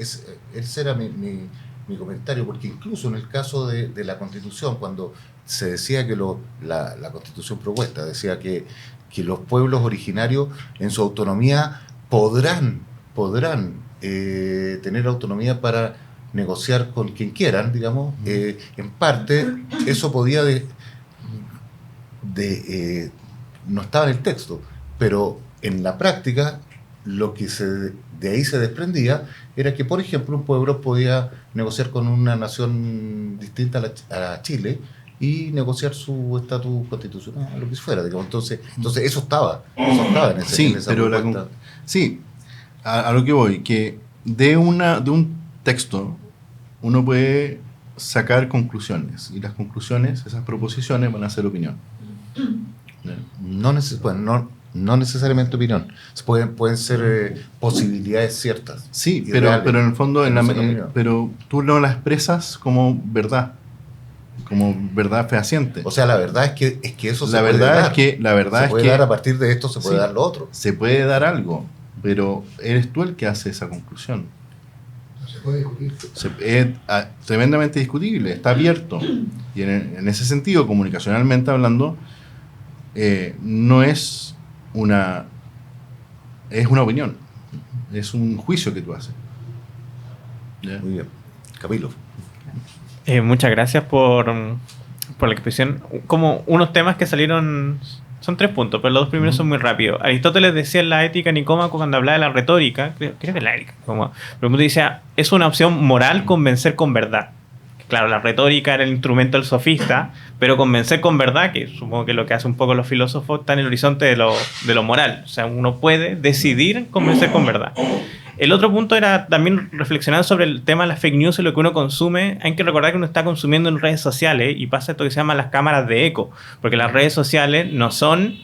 ese era mi comentario, porque incluso en el caso de la Constitución, cuando se decía que la Constitución propuesta decía que los pueblos originarios en su autonomía podrán tener autonomía para negociar con quien quieran, digamos, en parte eso podía no estaba en el texto, pero en la práctica lo que de ahí se desprendía era que, por ejemplo, un pueblo podía negociar con una nación distinta a Chile y negociar su estatus constitucional, lo que fuera, digamos. Entonces eso estaba en Sí, esa pero propuesta. sí, a lo que voy, que de un texto uno puede sacar conclusiones, y las conclusiones, esas proposiciones, van a ser opinión. No necesariamente opinión. Pueden ser posibilidades ciertas. Sí, y pero reales, en el fondo, que no son opinión. pero tú no la expresas como verdad fehaciente. O sea, la verdad es que eso la se verdad puede es dar. que la verdad se es puede que dar a partir de esto, se puede Sí. dar lo otro. se puede dar algo, pero eres tú el que hace esa conclusión. Se puede discutir. Es tremendamente discutible, está abierto. Y en ese sentido, comunicacionalmente hablando, no es es una opinión, es un juicio que tú haces. ¿Ya? Muy bien. Camilo. Muchas gracias por la exposición. Como unos temas que salieron, son 3 puntos, pero los 2 primeros son muy rápidos. Aristóteles decía en la Ética Nicómaco, cuando hablaba de la retórica, creo que es la ética, pero decía, es una opción moral convencer con verdad. Claro, la retórica era el instrumento del sofista, pero convencer con verdad, que supongo que es lo que hacen un poco los filósofos, está en el horizonte de lo moral. O sea, uno puede decidir convencer con verdad. El otro punto era también reflexionar sobre el tema de las fake news y lo que uno consume. Hay que recordar que uno está consumiendo en redes sociales y pasa esto que se llama las cámaras de eco, porque las redes sociales no son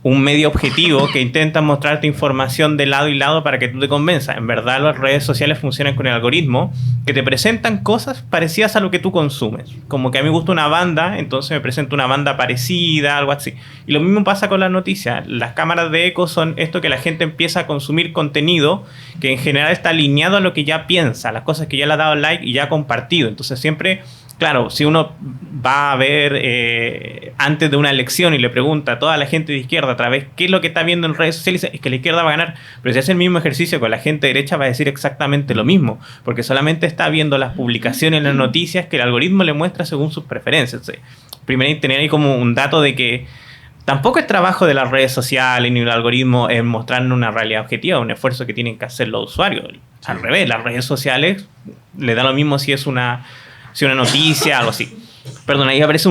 un medio objetivo que intenta mostrarte información de lado y lado para que tú te convenzas. En verdad, las redes sociales funcionan con el algoritmo que te presentan cosas parecidas a lo que tú consumes. Como que a mí me gusta una banda, entonces me presenta una banda parecida, algo así. Y lo mismo pasa con las noticias. Las cámaras de eco son esto que la gente empieza a consumir contenido que en general está alineado a lo que ya piensa, las cosas que ya le ha dado like y ya ha compartido. Entonces siempre... Claro, si uno va a ver antes de una elección y le pregunta a toda la gente de izquierda a través qué es lo que está viendo en redes sociales, es que la izquierda va a ganar. Pero si hace el mismo ejercicio con la gente derecha, va a decir exactamente lo mismo, porque solamente está viendo las publicaciones, las noticias que el algoritmo le muestra según sus preferencias. Entonces, primero hay que tener ahí como un dato de que tampoco es trabajo de las redes sociales ni el algoritmo en mostrarnos una realidad objetiva, un esfuerzo que tienen que hacer los usuarios. Al revés, las redes sociales le da lo mismo si es una noticia, algo así. Perdón, ahí aparece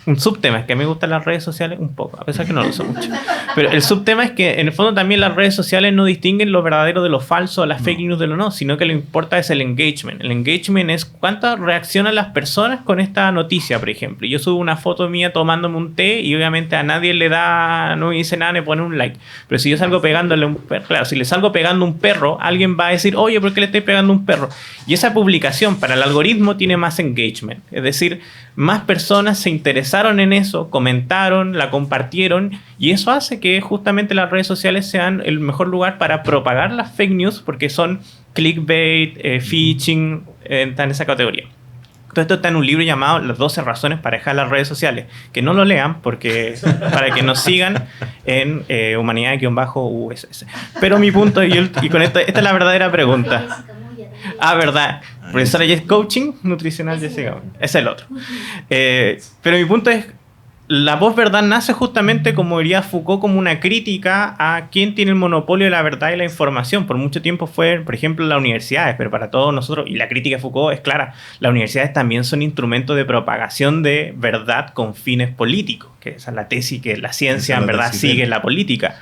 un subtema, es que a mí me gustan las redes sociales un poco, a pesar que no lo uso mucho. Pero el subtema es que en el fondo también las redes sociales no distinguen lo verdadero de lo falso, las fake news de lo no, sino que lo que importa es el engagement. El engagement es cuánto reaccionan las personas con esta noticia, por ejemplo. Yo subo una foto mía tomándome un té y obviamente a nadie le da, no me dice nada, me pone un like. Pero si yo salgo pegándole un perro, claro, si le salgo pegando un perro, alguien va a decir, oye, ¿por qué le estoy pegando un perro? Y esa publicación para el algoritmo tiene más engagement. Es decir, más personas se interesaron en eso, comentaron, la compartieron, y eso hace que justamente las redes sociales sean el mejor lugar para propagar las fake news, porque son clickbait, phishing, está en esa categoría. Todo esto está en un libro llamado Las 12 razones para dejar las redes sociales. Que no lo lean porque para que nos sigan en humanidad-uss. Pero mi punto, y con esto, esta es la verdadera pregunta. Ah, verdad. Profesora Jess Coaching Nutricional Jessica. Es el otro. Pero mi punto es, la posverdad nace justamente, como diría Foucault, como una crítica a quién tiene el monopolio de la verdad y la información. Por mucho tiempo fue, por ejemplo, las universidades, pero para todos nosotros, y la crítica de Foucault es clara, las universidades también son instrumentos de propagación de verdad con fines políticos, que esa es la tesis, que la ciencia en verdad sigue la política.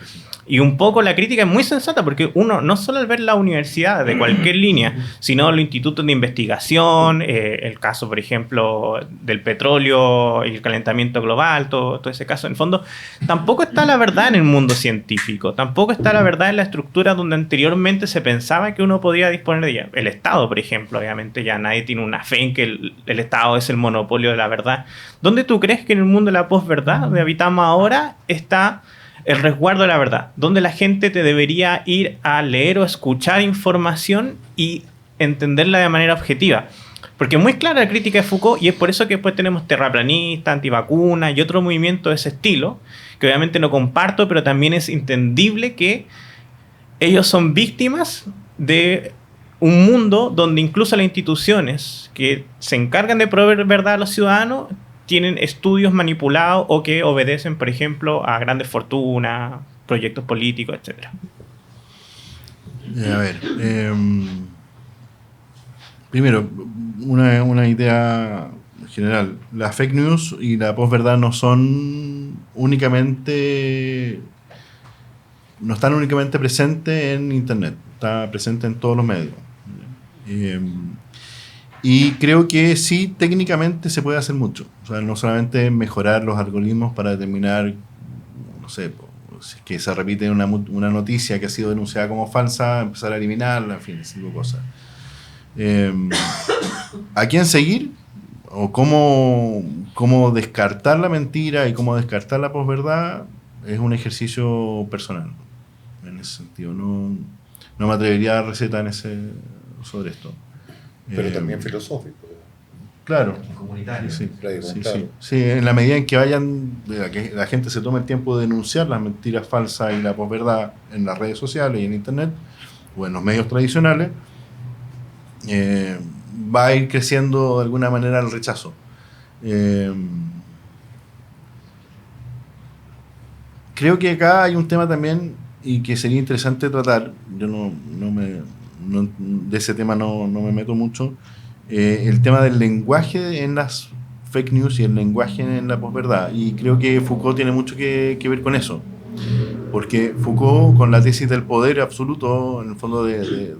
Y un poco la crítica es muy sensata, porque uno, no solo al ver la universidad de cualquier línea, sino los institutos de investigación, el caso, por ejemplo, del petróleo y el calentamiento global, todo ese caso, en el fondo, tampoco está la verdad en el mundo científico, tampoco está la verdad en la estructura donde anteriormente se pensaba que uno podía disponer de ella. El Estado, por ejemplo, obviamente ya nadie tiene una fe en que el Estado es el monopolio de la verdad. ¿Dónde tú crees que en el mundo de la posverdad, donde habitamos ahora, está el resguardo de la verdad? Donde la gente te debería ir a leer o escuchar información y entenderla de manera objetiva. Porque es muy clara la crítica de Foucault, y es por eso que después tenemos terraplanistas, antivacunas y otro movimiento de ese estilo, que obviamente no comparto, pero también es entendible que ellos son víctimas de un mundo donde incluso las instituciones que se encargan de proveer verdad a los ciudadanos tienen estudios manipulados o que obedecen, por ejemplo, a grandes fortunas, proyectos políticos, etc. A ver, primero, una idea general. La fake news y la posverdad no están únicamente presentes en Internet, está presente en todos los medios. Y creo que sí, técnicamente se puede hacer mucho. O sea, no solamente mejorar los algoritmos para determinar, no sé, si es que se repite una noticia que ha sido denunciada como falsa, empezar a eliminarla, en fin, ese tipo de cosas. ¿A quién seguir? O cómo descartar la mentira y cómo descartar la posverdad es un ejercicio personal. En ese sentido, no me atrevería a dar receta sobre esto. Pero también filosófico. Claro. Comunitario. Sí, Claro. sí, en la medida en que que la gente se tome el tiempo de denunciar las mentiras falsas y la posverdad en las redes sociales y en Internet o en los medios tradicionales, va a ir creciendo de alguna manera el rechazo. Creo que acá hay un tema también y que sería interesante tratar. Yo de ese tema no me meto mucho. El tema del lenguaje en las fake news y el lenguaje en la posverdad. Y creo que Foucault tiene mucho que ver con eso. Porque Foucault, con la tesis del poder absoluto, en el fondo de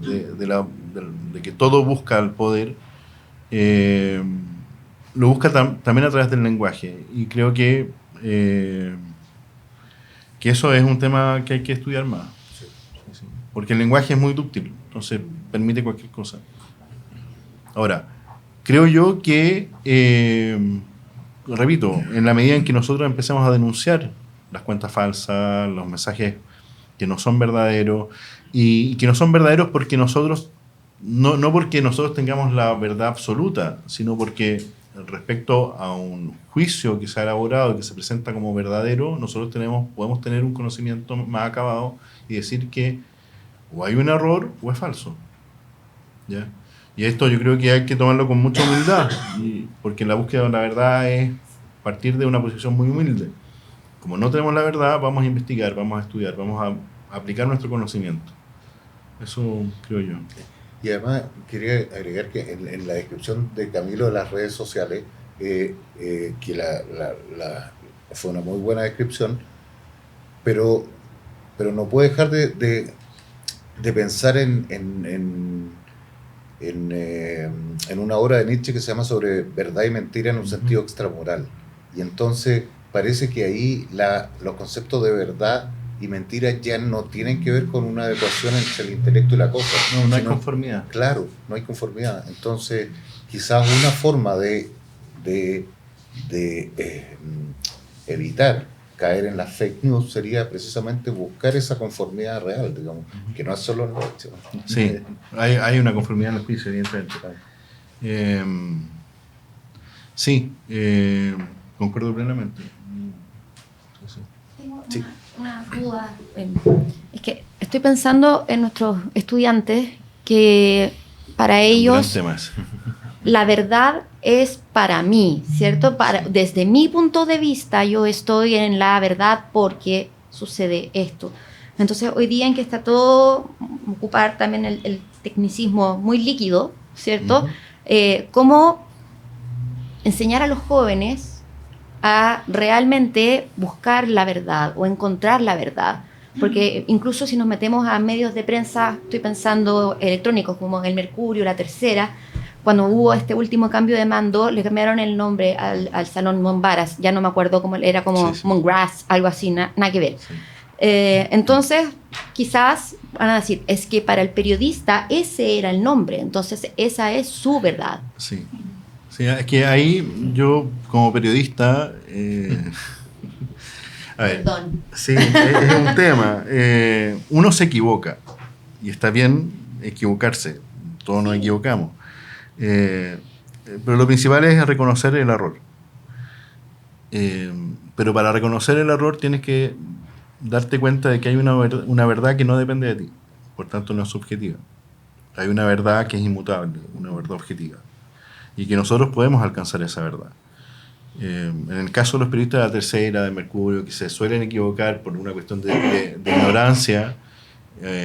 que todo busca el poder, lo busca también a través del lenguaje. Y creo que eso es un tema que hay que estudiar más. Sí. Porque el lenguaje es muy dúctil, entonces permite cualquier cosa. Ahora, creo yo que, repito, en la medida en que nosotros empecemos a denunciar las cuentas falsas, los mensajes que no son verdaderos, y que no son verdaderos porque nosotros, no porque nosotros tengamos la verdad absoluta, sino porque respecto a un juicio que se ha elaborado y que se presenta como verdadero, nosotros podemos tener un conocimiento más acabado y decir que o hay un error o es falso. ¿Ya? Y esto yo creo que hay que tomarlo con mucha humildad, porque la búsqueda de la verdad es partir de una posición muy humilde. Como no tenemos la verdad, vamos a investigar, vamos a estudiar, vamos a aplicar nuestro conocimiento. Eso creo yo. Y además quería agregar que en la descripción de Camilo de las redes sociales que fue una muy buena descripción, pero no puedo dejar de pensar en una obra de Nietzsche que se llama Sobre verdad y mentira en un sentido extramoral. Y entonces parece que ahí los conceptos de verdad y mentira ya no tienen que ver con una adecuación entre el intelecto y la cosa. No hay conformidad. Claro, no hay conformidad. Entonces, quizás una forma de evitar caer en las fake news sería precisamente buscar esa conformidad real, digamos, que no es solo el hecho. Sí, hay una conformidad en el juicio, evidentemente. Sí, concuerdo plenamente. Tengo Sí. una duda. Es que estoy pensando en nuestros estudiantes que para ellos Temas. la verdad es para mí, ¿cierto? Desde mi punto de vista, yo estoy en la verdad porque sucede esto. Entonces, hoy día en que está todo, ocupar también el tecnicismo muy líquido, ¿cierto? ¿Cómo enseñar a los jóvenes a realmente buscar la verdad o encontrar la verdad? Porque incluso si nos metemos a medios de prensa, estoy pensando electrónicos como El Mercurio, La Tercera, cuando hubo este último cambio de mando, le cambiaron el nombre al Salón Monbaras, ya no me acuerdo cómo era, como Sí. Mongrass, algo así, nada que ver. Sí. Entonces, quizás van a decir, es que para el periodista ese era el nombre, entonces esa es su verdad. Sí. Sí, es que ahí yo, como periodista, a ver, Perdón. sí, es un tema. Uno se equivoca y está bien equivocarse. Todos nos equivocamos. Pero lo principal es reconocer el error. Pero para reconocer el error tienes que darte cuenta de que hay una verdad que no depende de ti. Por tanto, no es subjetiva. Hay una verdad que es inmutable, una verdad objetiva. Y que nosotros podemos alcanzar esa verdad. En el caso de los periodistas de La Tercera, de Mercurio, que se suelen equivocar por una cuestión de ignorancia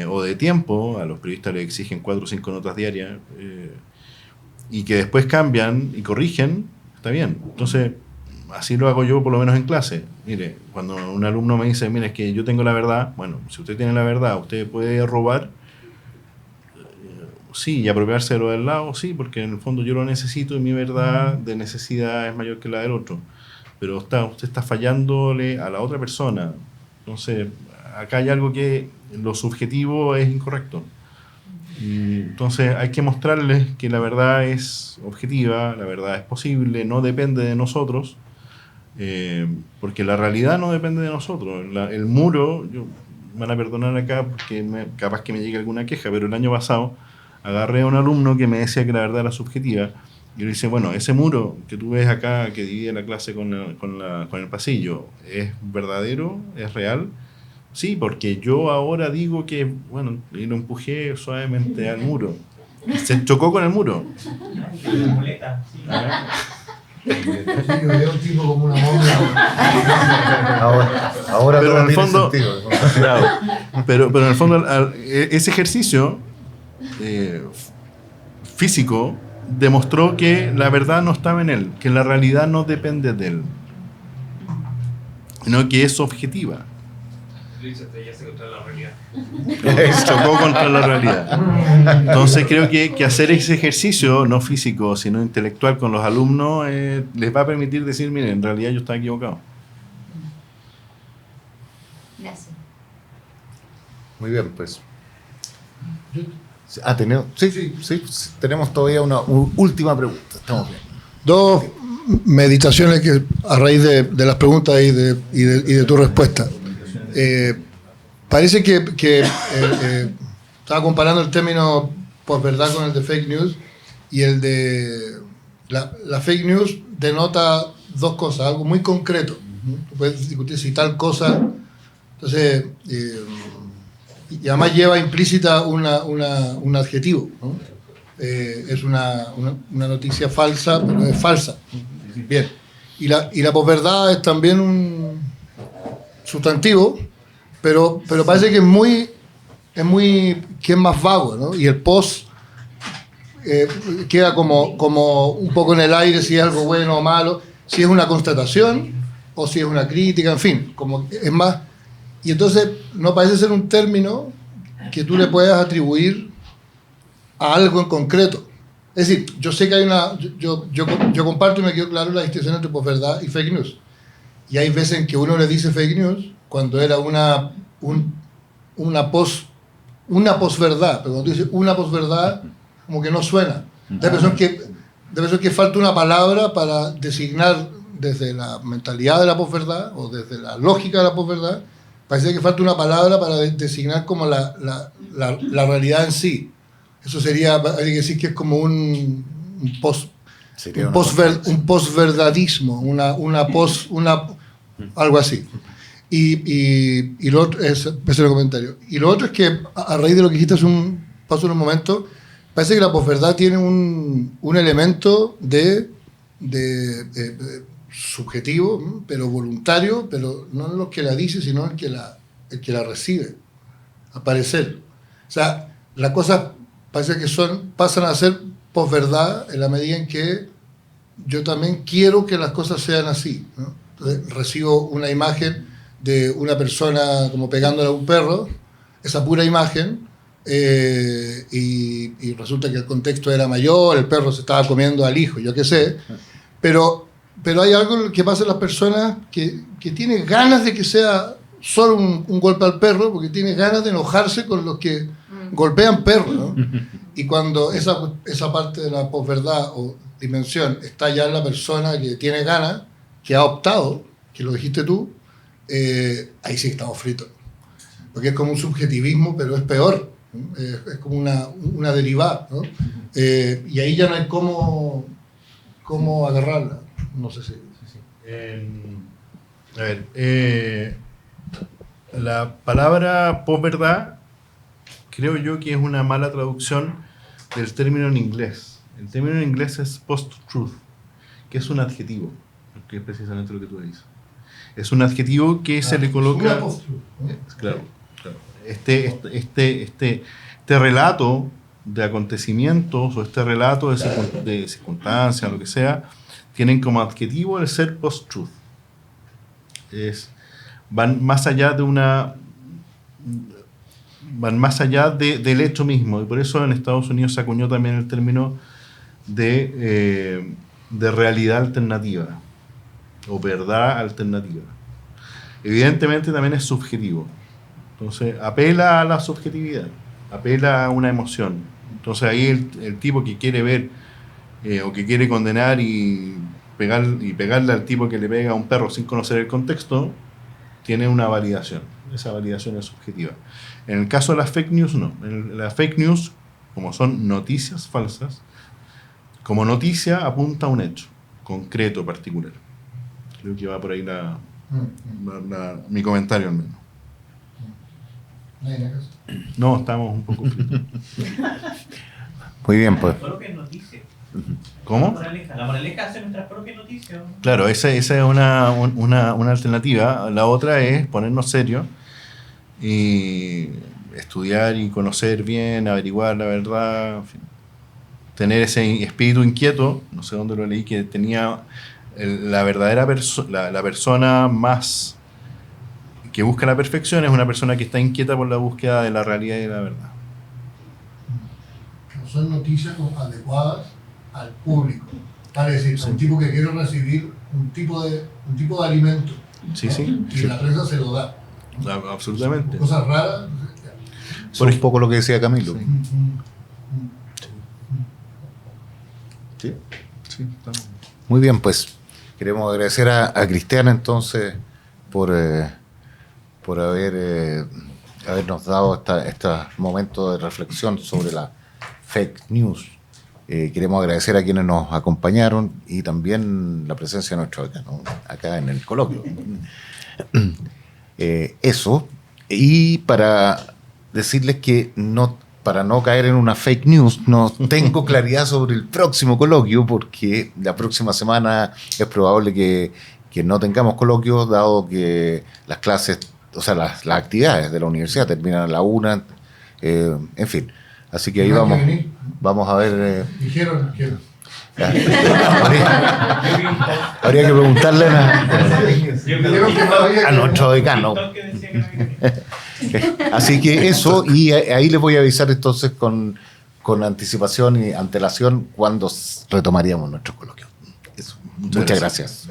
o de tiempo, a los periodistas les exigen 4 o 5 notas diarias, y que después cambian y corrigen, está bien. Entonces, así lo hago yo por lo menos en clase. Mire, cuando un alumno me dice, mire, es que yo tengo la verdad, bueno, si usted tiene la verdad, usted puede robar, sí, y apropiarse de lo del lado, sí, porque en el fondo yo lo necesito y mi verdad de necesidad es mayor que la del otro. Pero usted está fallándole a la otra persona. Entonces, acá hay algo que lo subjetivo es incorrecto. Y entonces hay que mostrarles que la verdad es objetiva, la verdad es posible, no depende de nosotros, porque la realidad no depende de nosotros. El muro, me van a perdonar acá porque capaz que me llegue alguna queja, pero el año pasado agarré a un alumno que me decía que la verdad era subjetiva y le dice, bueno, ese muro que tú ves acá que divide la clase con el pasillo, ¿es verdadero? ¿Es real? Sí, porque yo ahora digo que, bueno, y lo empujé suavemente al muro. Se chocó con el muro. Yo veo un tipo como una momia. Ahora Pero todo en el tiene fondo, sentido. claro, pero en el fondo ese ejercicio físico demostró que la verdad no estaba en él, que la realidad no depende de él, sino que es objetiva. Chocó contra la realidad. Entonces creo que hacer ese ejercicio, no físico, sino intelectual con los alumnos, les va a permitir decir, miren, en realidad yo estaba equivocado. Gracias. Muy bien, pues. Tenemos todavía una última pregunta. Estamos bien. Dos meditaciones que a raíz de las preguntas y de tu respuesta. Parece que estaba comparando el término posverdad con el de fake news, y el de la fake news denota dos cosas, algo muy concreto. Tú puedes discutir si tal cosa, entonces, y además lleva implícita un adjetivo, ¿no? Es una noticia falsa, pero es falsa. Bien. Y la posverdad es también un sustantivo, pero parece que es más vago, ¿no? Y el post queda como un poco en el aire si es algo bueno o malo, si es una constatación o si es una crítica, en fin, como es más. Y entonces no parece ser un término que tú le puedas atribuir a algo en concreto. Es decir, yo sé que hay una... Yo comparto y me quedo claro la distinción entre posverdad y fake news. Y hay veces en que uno le dice fake news cuando era una posverdad, pero cuando tú dices una posverdad, como que no suena. Da la impresión que falta una palabra para designar desde la mentalidad de la posverdad o desde la lógica de la posverdad, parece que falta una palabra para designar como la realidad en sí. Eso sería, hay que decir que es como un posverdadismo, algo así. Y lo otro, ese es el comentario. Y lo otro es que, a raíz de lo que dijiste hace un momento, parece que la posverdad tiene un elemento de subjetivo, pero voluntario, pero no en lo que la dice, sino en el que la recibe, a parecer. O sea, las cosas parece que pasan a ser posverdad en la medida en que yo también quiero que las cosas sean así, ¿no? Entonces, recibo una imagen de una persona como pegándole a un perro, esa pura imagen, y resulta que el contexto era mayor, el perro se estaba comiendo al hijo, yo qué sé, pero hay algo que pasa en las personas que tiene ganas de que sea solo un golpe al perro, porque tiene ganas de enojarse con los que golpean perros, ¿no? Y cuando esa parte de la posverdad o dimensión está ya en la persona que tiene ganas, que ha optado, que lo dijiste tú, ahí sí estamos fritos. Porque es como un subjetivismo, pero es peor, ¿no? Es como una derivada, ¿no? Y ahí ya no hay cómo agarrarla. No sé si... A ver, la palabra posverdad creo yo que es una mala traducción del término en inglés. El término en inglés es post-truth, que es un adjetivo, que es precisamente lo que tú dices. Es un adjetivo que se le coloca... Claro. Este relato de acontecimientos o este relato de circunstancias, lo que sea, tienen como adjetivo el ser post-truth. Van más allá del hecho mismo, y por eso en Estados Unidos se acuñó también el término de realidad alternativa o verdad alternativa. Evidentemente también es subjetivo, entonces apela a la subjetividad, apela a una emoción. Entonces ahí el tipo que quiere ver o que quiere condenar y pegarle al tipo que le pega a un perro sin conocer el contexto, tiene una validación. Esa validación es subjetiva. En el caso de las fake news, no. Las fake news, como son noticias falsas, como noticia apunta a un hecho concreto, particular. Creo que va por ahí mi comentario al menos. No, estamos un poco fritos. Muy bien, pues. ¿Cómo? La moraleja hace nuestras propias noticias. Claro, esa es una alternativa. La otra es ponernos serios y estudiar y conocer bien, averiguar la verdad, en fin. Tener ese espíritu inquieto, no sé dónde lo leí, que tenía la verdadera la persona más que busca la perfección es una persona que está inquieta por la búsqueda de la realidad y de la verdad. No son noticias adecuadas al público. Para decir, un tipo que quiere recibir un tipo de alimento. Sí, ¿no? sí. Y la prensa se lo da. Absolutamente. Cosas raras. Es un poco lo que decía Camilo. Sí. Sí, estamos. Muy bien, pues queremos agradecer a Cristiana entonces por habernos dado este momento de reflexión sobre la fake news. Queremos agradecer a quienes nos acompañaron y también la presencia de nuestro acá en el coloquio. Eso, y para decirles que para no caer en una fake news, no tengo claridad sobre el próximo coloquio, porque la próxima semana es probable que no tengamos coloquios, dado que las clases, o sea, las actividades de la universidad terminan a la 1, en fin. Así que ahí vamos. Vamos a ver. Dijeron. Habría que preguntarle a nuestro decano. Así que eso, y ahí les voy a avisar entonces con anticipación y antelación cuando retomaríamos nuestro coloquio. Eso. Muchas gracias.